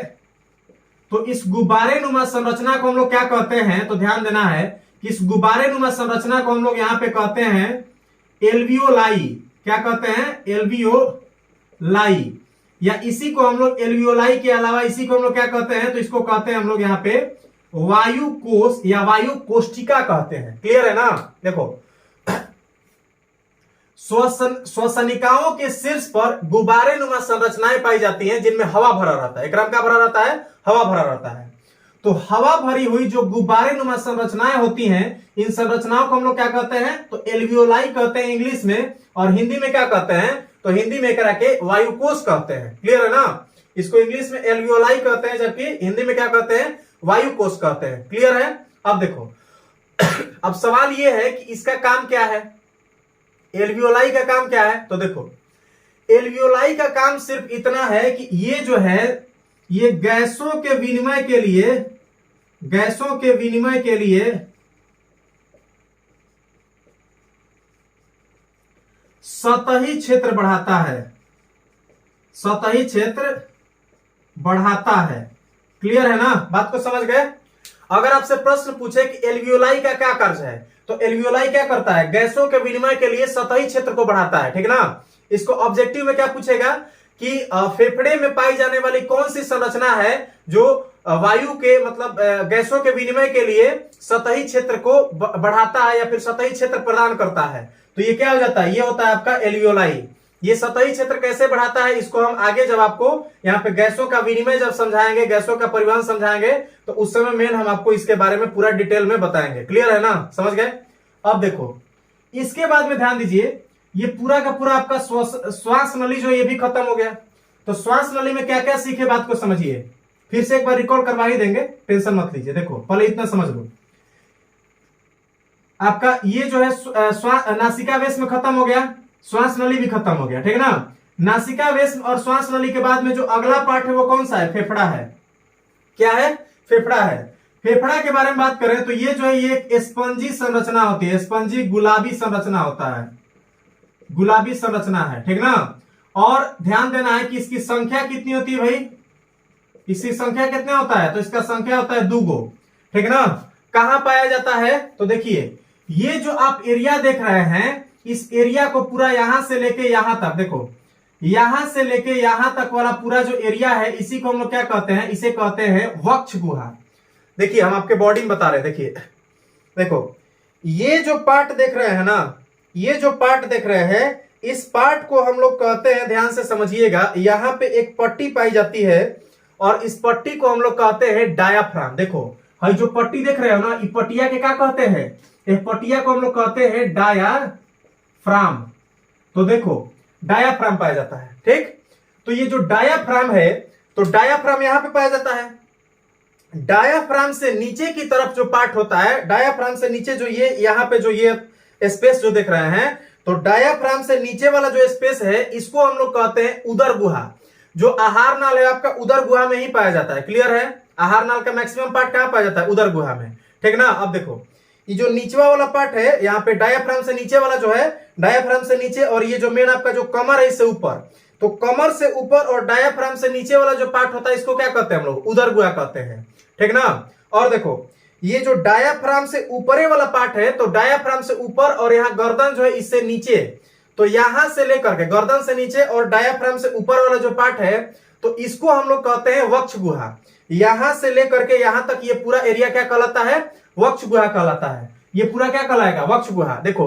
Speaker 1: तो इस गुब्बारे नुमा संरचना को हम लोग क्या कहते हैं, तो ध्यान देना है कि इस गुब्बारे नुमा संरचना को हम लोग यहां पे कहते हैं एल्वियोलाई। क्या कहते हैं, एल्वियोलाई। या इसी को हम लोग एल्वियोलाई के अलावा इसी को हम लोग क्या कहते हैं, तो इसको कहते हैं हम लोग यहाँ पे वायु कोश या वायु कोष्ठिका कहते हैं। क्लियर है ना। देखो श्वसनिकाओं के शीर्ष पर गुब्बारे नुमा संरचनाएं पाई जाती हैं जिनमें हवा भरा रहता है। एक क्या भरा रहता है, हवा भरा रहता है। तो हवा भरी हुई जो गुब्बारे नुमा संरचनाएं होती हैं, इन संरचनाओं को हम लोग क्या कहते हैं, तो एल्वियोलाई कहते हैं इंग्लिश में, और हिंदी में क्या कहते हैं, तो हिंदी में करा के वायुकोश कहते हैं। क्लियर है ना। इसको इंग्लिश में एल्वियोलाई कहते हैं, जबकि हिंदी में क्या कहते हैं, वायुकोश कहते हैं। क्लियर है। अब देखो अब सवाल यह है कि इसका काम क्या है, एल्वियोलाई का काम क्या है। तो देखो एल्वियोलाई का काम सिर्फ इतना है कि ये जो है, ये गैसों के विनिमय के लिए, गैसों के विनिमय के लिए सतही क्षेत्र बढ़ाता है, सतही क्षेत्र बढ़ाता है। क्लियर है ना, बात को समझ गए। अगर आपसे प्रश्न पूछे कि एल्वियोलाई का क्या कार्य है, तो एल्वियोलाई क्या करता है, गैसों के विनिमय के लिए सतही क्षेत्र को बढ़ाता है। ठीक ना। इसको ऑब्जेक्टिव में क्या पूछेगा कि फेफड़े में पाई जाने वाली कौन सी संरचना है जो वायु के मतलब गैसों के विनिमय के लिए सतही क्षेत्र को बढ़ाता है या फिर सतही क्षेत्र प्रदान करता है। तो ये क्या हो जाता है, ये होता है आपका एल्वियोलाई। ये सतही क्षेत्र कैसे बढ़ाता है, इसको हम आगे जब आपको यहाँ पे गैसों का विनिमय जब समझाएंगे, गैसों का परिवहन समझाएंगे, तो उस समय मेन हम आपको इसके बारे में पूरा डिटेल में बताएंगे। क्लियर है ना, समझ गए। अब देखो इसके बाद में ध्यान दीजिए, ये पूरा का पूरा आपका श्वास नली जो ये भी खत्म हो गया। तो श्वास नली में क्या क्या सीखे, बात को समझिए। फिर से एक बार रिकॉल करवा ही देंगे, टेंशन मत लीजिए। देखो पहले इतना समझ लो, आपका ये जो है नासिका वेश में खत्म हो गया, श्वास नली भी खत्म हो गया। ठीक है ना। नासिका वेश और श्वास नली के बाद में जो अगला पार्ट है वो कौन सा है, फेफड़ा है। क्या है, फेफड़ा है। फेफड़ा के बारे में बात करें तो ये जो है ये एक स्पंजी संरचना होती है, स्पंजी गुलाबी संरचना होता है, गुलाबी संरचना है। ठीक ना। और ध्यान देना है कि इसकी संख्या कितनी होती है भाई, इसकी संख्या कितना होता है, तो इसका संख्या होता है 2 गो। ठीक ना। कहां पाया जाता है, तो देखिए ये जो आप एरिया देख रहे हैं, इस एरिया को पूरा यहां से लेके यहां तक, देखो यहां से लेके यहां तक वाला पूरा जो एरिया है, इसी को हम लोग क्या कहते हैं, इसे कहते हैं वक्ष गुहा। देखिए हम आपके बॉडी में बता रहे, देखिए देखो ये जो पार्ट देख रहे हैं ना, ये जो पार्ट देख रहे हैं, इस पार्ट को हम लोग कहते हैं, ध्यान से समझिएगा, यहां पे एक पट्टी पाई जाती है और इस पट्टी को हम लोग कहते हैं डायाफ्राम। देखो हई जो पट्टी देख रहे हो ना, इस पट्टिया के क्या कहते हैं, इस पट्टिया को हम लोग कहते हैं डायाफ्राम। तो देखो डायाफ्राम पाया जाता है। ठीक। तो ये जो डायाफ्राम है, तो डायाफ्राम यहां पे पाया जाता है, डायाफ्राम से नीचे की तरफ जो पार्ट होता है, डायाफ्राम से नीचे जो ये यहाँ पे जो ये स्पेस जो देख रहे हैं, तो डायाफ्राम से नीचे वाला जो स्पेस है इसको हम लोग कहते हैं उदर गुहा। जो आहार नाल है आपका उदर गुहा में ही पाया जाता है। क्लियर है? आहार नाल का मैक्सिमम पार्ट कहां पाया जाता है? उदर गुहा में। ठीक ना? अब देखो ये जो नीचवा वाला पार्ट है यहाँ पे डायाफ्राम से नीचे वाला जो है, डायाफ्राम से नीचे, और ये जो मेन आपका जो कमर है इससे ऊपर, तो कमर से ऊपर और डायाफ्राम से नीचे वाला जो पार्ट होता है इसको क्या कहते हैं हम लोग? उदर गुहा कहते हैं। ठीक ना? और देखो ये जो डायाफ्राम से ऊपरे वाला पार्ट है, तो डायाफ्राम से ऊपर और यहाँ गर्दन जो है इससे नीचे, तो यहां से लेकर के गर्दन से नीचे और डायाफ्राम से ऊपर वाला जो पार्ट है, तो इसको हम लोग कहते हैं वक्ष गुहा। यहां से लेकर के यहां तक ये पूरा एरिया क्या कहलाता है? वक्ष गुहा कहलाता है। ये पूरा क्या कहलाएगा? वक्ष गुहा। देखो,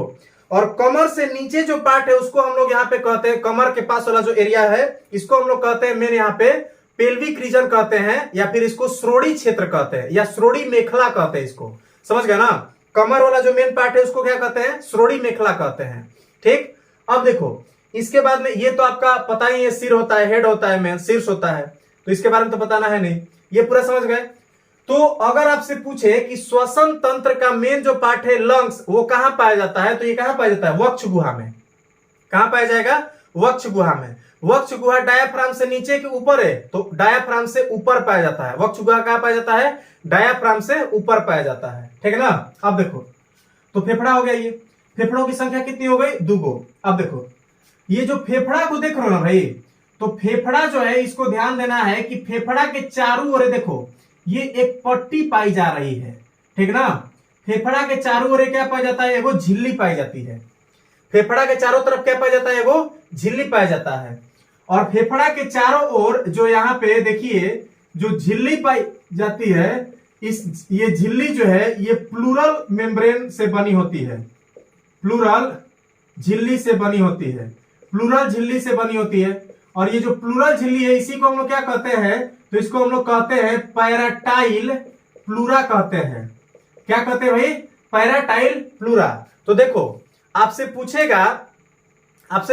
Speaker 1: और कमर से नीचे जो पार्ट है उसको हम लोग यहाँ पे कहते हैं, कमर के पास वाला जो एरिया है इसको हम लोग कहते हैं मेन यहाँ पे पेल्विक रीजन कहते हैं, या फिर इसको श्रोणी क्षेत्र कहते हैं, या श्रोणी मेखला कहते हैं इसको। समझ गया ना? कमर वाला जो मेन पार्ट है उसको क्या कहते हैं? श्रोणी मेखला कहते हैं। ठीक। अब देखो इसके बाद में ये तो आपका पता ही है, सिर होता है, हेड होता है, मेन शीर्ष होता है, तो इसके बारे में तो बताना है नहीं, ये पूरा समझ गए। तो अगर आपसे पूछे कि श्वसन तंत्र का मेन जो पार्ट है लंग्स, वो कहां पाया जाता है, तो ये कहां पाया जाता है? वक्ष गुहा में। कहां पाया जाएगा? वक्ष गुहा में। वक्ष गुहा डायाफ्राम से नीचे के ऊपर है, तो डायाफ्राम से ऊपर पाया जाता है। वक्ष गुहा कहां पाया जाता है? डायाफ्राम से ऊपर पाया जाता है। ठीक है ना? अब देखो तो फेफड़ा हो गया, ये फेफड़ों की संख्या कितनी हो गई? 2। अब देखो ये जो फेफड़ा को देख रहे हो ना भाई, तो फेफड़ा जो है इसको ध्यान देना है कि फेफड़ा के चारों ओर देखो ये एक पट्टी पाई जा रही है। ठीक ना? फेफड़ा के चारों ओर क्या पाया जाता है? एगो झिल्ली पाई जाती है। फेफड़ा के चारों तरफ क्या पाया जाता है? एगो झिल्ली पाया जाता है। और फेफड़ा के चारों ओर जो यहाँ पे देखिए जो झिल्ली पाई जाती है, ये झिल्ली जो है ये प्लूरल मेम्ब्रेन से बनी होती है। प्लूरल झिल्ली से बनी होती है। प्लूरल झिल्ली से बनी होती है। और ये जो प्लूरल झिल्ली है इसी को हम लोग क्या कहते हैं? तो इसको हम लोग कहते हैं पैराटाइल प्लूरा कहते हैं। क्या कहते हैं भाई? पैराटाइल प्लूरा। तो देखो आपसे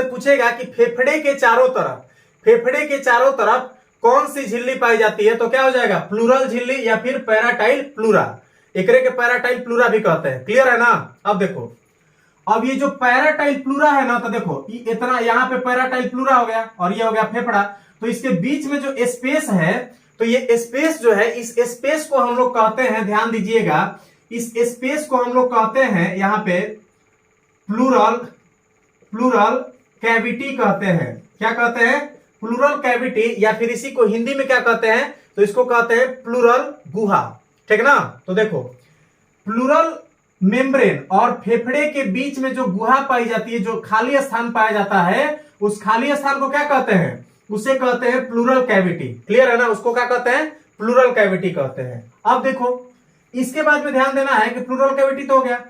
Speaker 1: पूछेगा कि फेफड़े के चारों तरफ कौन सी झिल्ली पाई जाती है, तो क्या हो जाएगा? प्लूरल झिल्ली या फिर पैराटाइल प्लूरा। एकरे के पैराटाइल प्लूरा भी कहते हैं। क्लियर है ना? अब देखो अब ये जो पैराटाइल प्लूरा है ना, तो देखो इतना यहाँ पे पैराटाइल प्लूरा हो गया और ये हो गया फेफड़ा, तो इसके बीच में जो स्पेस है, तो ये स्पेस जो है इस स्पेस को हम लोग कहते हैं, ध्यान दीजिएगा, इस स्पेस को हम लोग कहते हैं यहाँ पे प्लूरल कैविटी कहते हैं। क्या कहते हैं? प्लूरल कैविटी, या फिर इसी को हिंदी में क्या कहते हैं? तो इसको कहते हैं प्लूरल गुहा। ठीक ना? तो देखो प्लूरल मेम्ब्रेन और फेफड़े के बीच में जो गुहा पाई जाती है, जो खाली स्थान पाया जाता है, उस खाली स्थान को क्या कहते हैं? उसे कहते हैं प्लूरल कैविटी। क्लियर है ना? उसको क्या कहते हैं? प्लूरल कैविटी कहते हैं। अब देखो इसके बाद में ध्यान देना है कि प्लूरल कैविटी तो हो गया।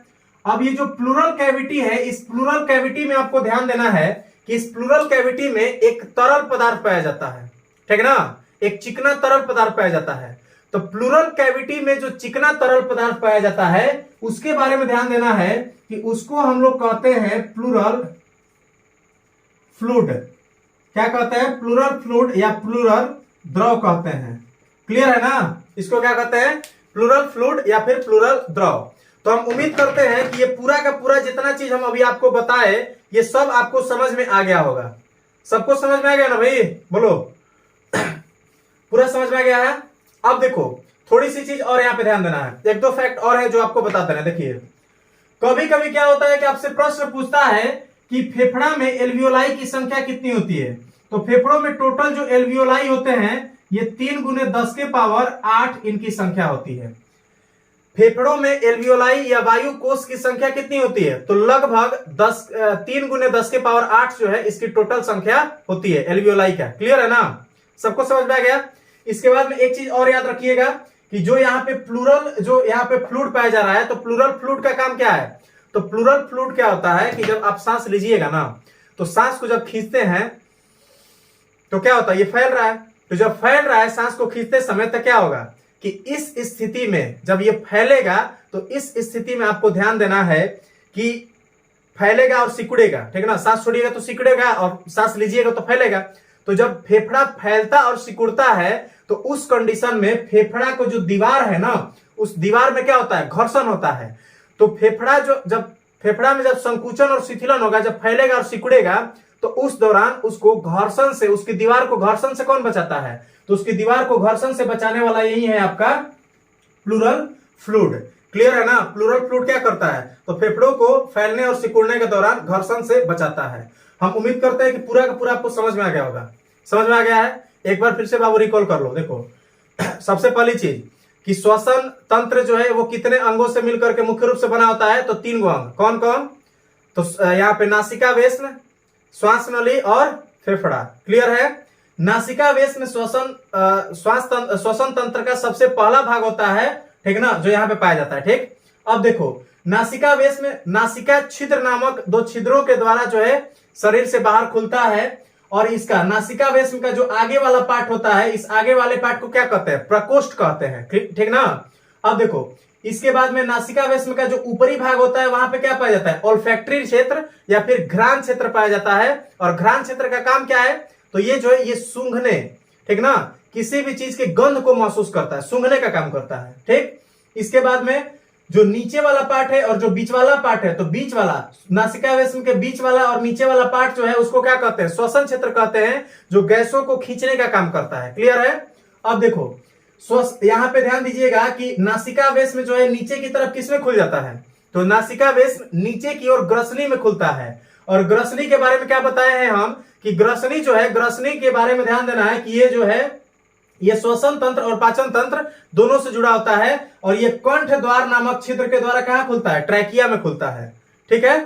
Speaker 1: अब ये जो प्लूरल कैविटी है, इस प्लूरल कैविटी में आपको ध्यान देना है कि इस प्लूरल कैविटी में एक तरल पदार्थ पाया जाता है। ठीक ना? एक चिकना तरल पदार्थ पाया जाता है। तो प्लूरल कैविटी में जो चिकना तरल पदार्थ पाया जाता है उसके बारे में ध्यान देना है कि उसको हम लोग कहते हैं प्लूरल फ्लूइड। क्या कहते हैं? प्लूरल फ्लूइड या प्लूरल द्रव कहते हैं। क्लियर है ना? इसको क्या कहते हैं? प्लूरल फ्लूइड या फिर प्लूरल द्रव। तो हम उम्मीद करते हैं कि ये पूरा का पूरा जितना चीज हम अभी आपको बताए ये सब आपको समझ में आ गया होगा। सबको समझ में आ गया ना भाई? बोलो पूरा समझ में आ गया है? अब देखो थोड़ी सी चीज और यहाँ पे ध्यान देना है, 1-2 फैक्ट और है जो आपको बताते हैं। देखिए कभी कभी क्या होता है कि आपसे प्रश्न पूछता है कि फेफड़ा में एल्वियोलाई की संख्या कितनी होती है। तो फेफड़ों में टोटल जो एल्वियोलाई होते हैं ये 3 × 10⁸ इनकी संख्या होती है। फेफड़ों में एल्वियोलाई या वायु कोश की संख्या कितनी होती है? तो लगभग 3 × 10⁸ जो है इसकी टोटल संख्या होती है एल्वियोलाई का। क्लियर है ना? सबको समझ में आ गया? इसके बाद में एक चीज और याद रखिएगा कि जो यहाँ पे फ्लूइड पाया जा रहा है, तो प्लूरल फ्लूइड का काम क्या है? तो प्लूरल फ्लूइड क्या होता है कि जब आप सांस लीजिएगा ना, तो सांस को जब खींचते हैं तो क्या होता है? ये फैल रहा है। तो जब फैल रहा है सांस को खींचते समय तो क्या होगा कि इस स्थिति में जब ये फैलेगा, तो इस स्थिति में आपको ध्यान देना है कि फैलेगा और सिकुड़ेगा। ठीक है ना? सांस छोड़िएगा तो सिकुड़ेगा और सांस लीजिएगा तो फैलेगा। तो जब फेफड़ा फैलता और सिकुड़ता है तो उस कंडीशन में फेफड़ा को जो दीवार है ना, उस दीवार में क्या होता है, घर्षण होता है। तो फेफड़ा जो जब फेफड़ा में जब संकुचन और शिथिलन होगा, जब फैलेगा और सिकुड़ेगा, तो उस दौरान उसको घर्षण से, उसकी दीवार को घर्षण से कौन बचाता है, तो उसकी दीवार को घर्षण से बचाने वाला यही है आपका प्लूरल फ्लूइड। क्लियर है ना। प्लूरल फ्लूइड क्या करता है, तो फेफड़ों को फैलने और सिकुड़ने के दौरान घर्षण से बचाता है। हम उम्मीद करते हैं कि पूरा का पूरा आपको समझ में आ गया होगा। समझ में आ गया है, एक बार फिर से बाबू रिकॉल कर लो। देखो सबसे पहली चीज कि श्वसन तंत्र जो है वो कितने अंगों से मिलकर के मुख्य रूप से बना होता है, तो 3 गो अंग। कौन कौन, तो यहाँ पे नासिका वेश्म, श्वास नली और फेफड़ा। क्लियर है। नासिका वेश्म श्वसन तंत्र का सबसे पहला भाग होता है, ठीक ना, जो यहाँ पे पाया जाता है। ठीक, अब देखो नासिका वेश्म नासिका छिद्र नामक 2 छिद्रों के द्वारा जो है शरीर से बाहर खुलता है। और इसका नासिका वेश्म का जो आगे वाला पार्ट होता है, इस आगे वाले पार्ट को क्या कहते हैं, प्रकोष्ठ कहते हैं। ठीक ना। अब देखो इसके बाद में नासिका वेश्म का जो ऊपरी भाग होता है वहां पे क्या पाया जाता है, ओल्फैक्टरी क्षेत्र या फिर घ्राण क्षेत्र पाया जाता है। और घ्राण क्षेत्र का काम क्या है, तो ये जो है ये सूंघने, ठीक ना, किसी भी चीज के गंध को महसूस करता है, सूंघने का काम करता है। ठीक, इसके बाद में जो नीचे वाला पार्ट है और जो बीच वाला पार्ट है, तो बीच वाला नासिका वेश्म के बीच वाला और नीचे वाला पार्ट जो है उसको क्या कहते हैं, श्वसन क्षेत्र कहते हैं, जो गैसों को खींचने का काम करता है। क्लियर है। अब देखो यहाँ पे ध्यान दीजिएगा कि नासिका वेश्म जो है नीचे की तरफ किसमें खुल जाता है, तो नासिका वेश्म नीचे की ओर ग्रसनी में खुलता है। और ग्रसनी के बारे में क्या बताए हैं हम, कि ग्रसनी जो है, ग्रसनी के बारे में ध्यान देना है कि ये जो है ये श्वसन तंत्र और पाचन तंत्र दोनों से जुड़ा होता है। और ये कंठ द्वार नामक छिद्र के द्वारा कहां खुलता है, ट्रैकिया में खुलता है। ठीक है।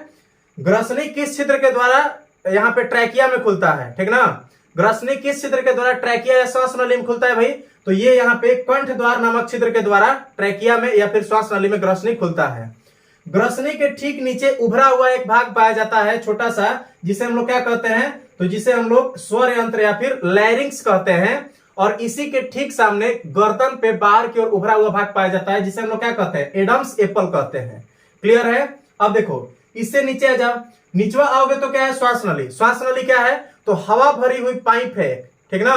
Speaker 1: ग्रसनी किस छिद्र के द्वारा, यहाँ पे ट्रैकिया में खुलता है। ठीक ना। ग्रसनी किस छिद्र के द्वारा ट्रैकिया या श्वास नली में खुलता है भाई, तो ये यहाँ पे कंठ द्वार नामक छिद्र के द्वारा ट्रैकिया में या फिर श्वास नली में ग्रसनी खुलता है। ग्रसनी के ठीक नीचे उभरा हुआ एक भाग पाया जाता है छोटा सा, जिसे हम लोग क्या कहते हैं, तो जिसे हम लोग स्वर यंत्र या फिर लैरिंक्स कहते हैं। और इसी के ठीक सामने गर्दन पे बाहर की ओर उभरा हुआ भाग पाया जाता है, जिसे हम लोग क्या कहते हैं, एडम्स एप्पल कहते हैं। क्लियर है। अब देखो इससे नीचे आ जाओ, निचवा आओगे तो क्या है, श्वास नली। श्वास नली क्या है, तो हवा भरी हुई पाइप है। ठीक ना,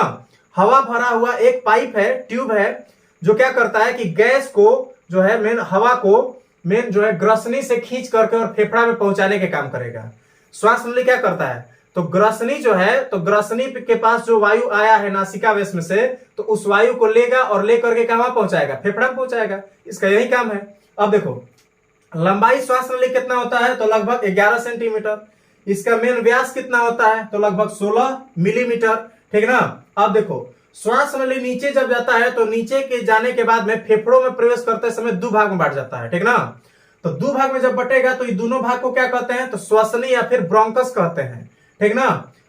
Speaker 1: हवा भरा हुआ एक पाइप है, ट्यूब है, जो क्या करता है कि गैस को जो है मेन हवा को मेन जो है ग्रसनी से खींच करके और फेफड़ा में पहुंचाने के काम करेगा। श्वास नली क्या करता है, तो ग्रसनी जो है, तो ग्रसनी के पास जो वायु आया है नासिका वेश्म से, तो उस वायु को लेगा और लेकर के कहां पहुंचाएगा, फेफड़ा में पहुंचाएगा। इसका यही काम है। अब देखो लंबाई श्वास नली कितना होता है, तो लगभग 11 सेंटीमीटर। इसका मेन व्यास कितना होता है, तो लगभग 16 मिलीमीटर। ठीक ना। अब देखो श्वास नली नीचे जब जाता है तो नीचे के जाने के बाद में फेफड़ों में प्रवेश करते समय 2 भाग में बांट जाता है। ठीक ना। तो 2 भाग में जब बटेगा तो ये दोनों भाग को क्या कहते हैं, तो श्वसनी या फिर ब्रोंकस कहते हैं। ठीक ना।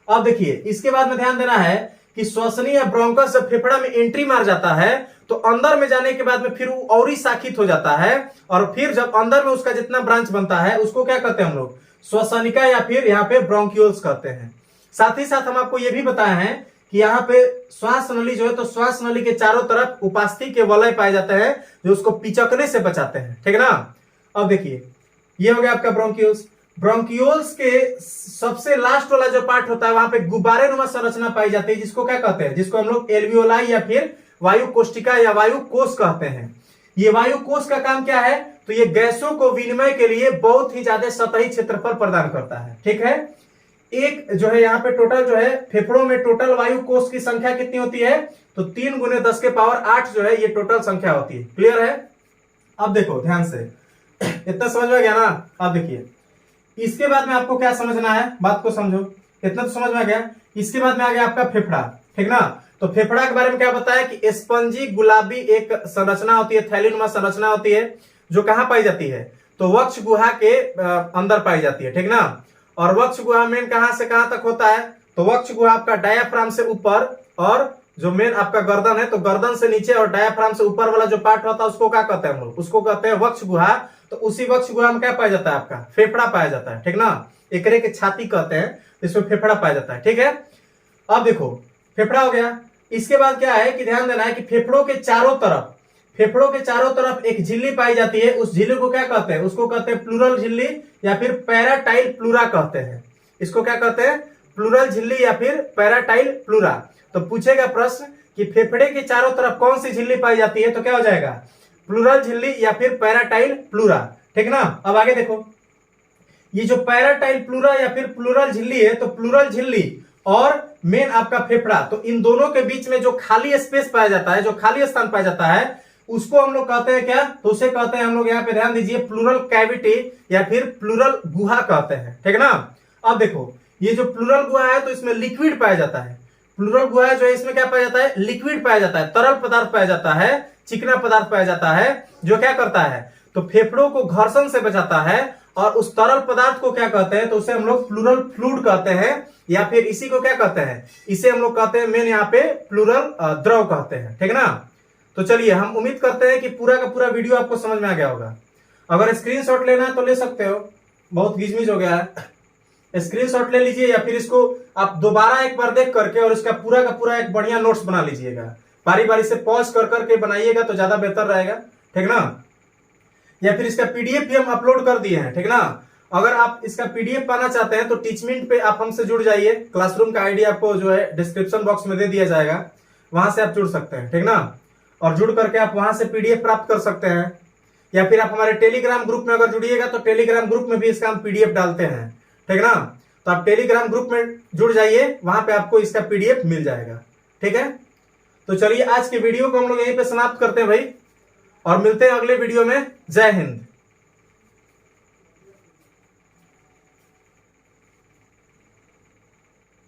Speaker 1: अब देखिए इसके बाद में ध्यान देना है कि श्वसनी या ब्रोंकस जब फेफड़ा में एंट्री मार जाता है तो अंदर में जाने के बाद में फिर वो और ही शाखित हो जाता है। और फिर जब अंदर में उसका जितना ब्रांच बनता है उसको क्या कहते हैं हम लोग, श्वसनिका या फिर यहाँ पे ब्रोंक्यूल्स कहते हैं। साथ ही साथ हम आपको ये भी बताए हैं कि यहाँ पे श्वास नली जो है, तो श्वास नली के चारों तरफ उपास्थि के वलय पाए जाते हैं जो उसको पिचकने से बचाते हैं। ठीक है ना। अब देखिए ये हो गया आपका ब्रोंक्यूल्स। ब्रोंक्यूल्स के सबसे लास्ट वाला जो पार्ट होता है वहां पे गुब्बारे नुमा संरचना पाई जाती है, जिसको क्या कहते हैं, जिसको हम लोग एल्वियोलाई या फिर वायु कोष्टिका या वायु कोष कहते हैं। ये वायु कोष का काम क्या है, तो ये गैसों को विनिमय के लिए बहुत ही ज्यादा सतही क्षेत्रफल प्रदान करता है। ठीक है। एक जो है यहाँ पे टोटल जो है फेफड़ों में टोटल वायु कोष की संख्या कितनी होती है, तो 3 × 10⁸ जो है ये टोटल संख्या होती है। क्लियर है। अब देखो ध्यान से, इतना समझ में गया ना। अब देखिए इसके बाद में आपको क्या समझना है, बात को समझो। इतना तो समझ में आ गया। इसके बाद में आ गया आपका फेफड़ा। ठीक ना। तो फेफड़ा के बारे में क्या बताया कि स्पंजी गुलाबी एक संरचना होती है, थैलीनुमा संरचना होती है, जो कहां पाई जाती है, तो वक्ष गुहा के अंदर पाई जाती है। ठीक ना। और वक्ष गुहा मेन कहां से कहां तक होता है, तो वक्ष गुहा आपका डायाफ्राम से ऊपर, और जो मेन आपका गर्दन है तो गर्दन से नीचे और डायाफ्राम से ऊपर वाला जो पार्ट होता है उसको क्या कहते हैं हम लोग, उसको कहते हैं वक्ष गुहा। तो उसी वक्ष गुहा में क्या पाया जाता है, आपका फेफड़ा पाया जाता है। ठीक ना। एकरे के छाती कहते हैं, इसमें फेफड़ा पाया जाता है। ठीक है। अब देखो फेफड़ा हो गया। इसके बाद क्या है कि ध्यान देना है कि फेफड़ों के चारों तरफ एक झिल्ली पाई जाती है। उस झिल्ली को क्या कहते हैं, उसको कहते हैं प्लूरल झिल्ली या फिर पैराटाइल प्लूरा कहते हैं। इसको क्या कहते हैं, प्लूरल झिल्ली या फिर पैराटाइल प्लूरा। तो पूछेगा प्रश्न कि फेफड़े के चारों तरफ कौन सी झिल्ली पाई जाती है, तो क्या हो जाएगा, प्लूरल झिल्ली या फिर पैराटाइल प्लूरा। ठीक ना। अब आगे देखो, ये जो पैराटाइल प्लूरा या फिर प्लूरल झिल्ली है, तो प्लूरल झिल्ली और मेन आपका फेफड़ा, तो इन दोनों के बीच में जो खाली स्पेस पाया जाता है, जो खाली स्थान पाया जाता है, उसको हम लोग कहते हैं क्या, तो उसे कहते हैं हम लोग यहाँ पे ध्यान दीजिए प्लूरल कैविटी या फिर प्लूरल गुहा कहते हैं। ठीक ना। अब देखो, ये जो प्लूरल गुहा है तो इसमें लिक्विड पाया जाता है। प्लूरल गुहा जो है इसमें क्या पाया जाता है, लिक्विड पाया जाता है, तरल पदार्थ पाया जाता है, चिकना पदार्थ पाया जाता है, जो क्या करता है, तो फेफड़ों को घर्षण से बचाता है। और उस तरल पदार्थ को क्या कहते हैं, तो उसे हम लोग प्लूरल फ्लूइड कहते हैं, या फिर इसी को क्या कहते हैं, इसे हम लोग कहते हैं मेन यहाँ पे प्लूरल द्रव कहते हैं। ठीक ना। तो चलिए, हम उम्मीद करते हैं कि पूरा का पूरा वीडियो आपको समझ में आ गया होगा। अगर स्क्रीनशॉट लेना है तो ले सकते हो, बहुत गिजमिज हो गया है, स्क्रीनशॉट ले लीजिए, या फिर इसको आप दोबारा एक बार देख करके और इसका पूरा का पूरा एक बढ़िया नोट्स बना लीजिएगा। बारी बारी से पॉज कर करके बनाइएगा तो ज्यादा बेहतर रहेगा। ठीक ना। या फिर इसका पीडीएफ भी हम अपलोड कर दिए हैं। ठीक ना। अगर आप इसका पीडीएफ पाना चाहते हैं तो टीचमेंट पे आप हमसे जुड़ जाइए। क्लासरूम का आईडी आपको जो है डिस्क्रिप्शन बॉक्स में दे दिया जाएगा, वहां से आप जुड़ सकते हैं। ठीक ना। और जुड़ करके आप वहां से पीडीएफ प्राप्त कर सकते हैं, या फिर आप हमारे टेलीग्राम ग्रुप में अगर जुड़िएगा तो टेलीग्राम ग्रुप में भी इसका हम पीडीएफ डालते हैं। ठीक ना। तो आप टेलीग्राम ग्रुप में जुड़ जाइए, वहां पे आपको इसका पीडीएफ मिल जाएगा। ठीक है। तो चलिए, आज के वीडियो को हम लोग यहीं पे समाप्त करते हैं भाई, और मिलते हैं अगले वीडियो में। जय हिंद।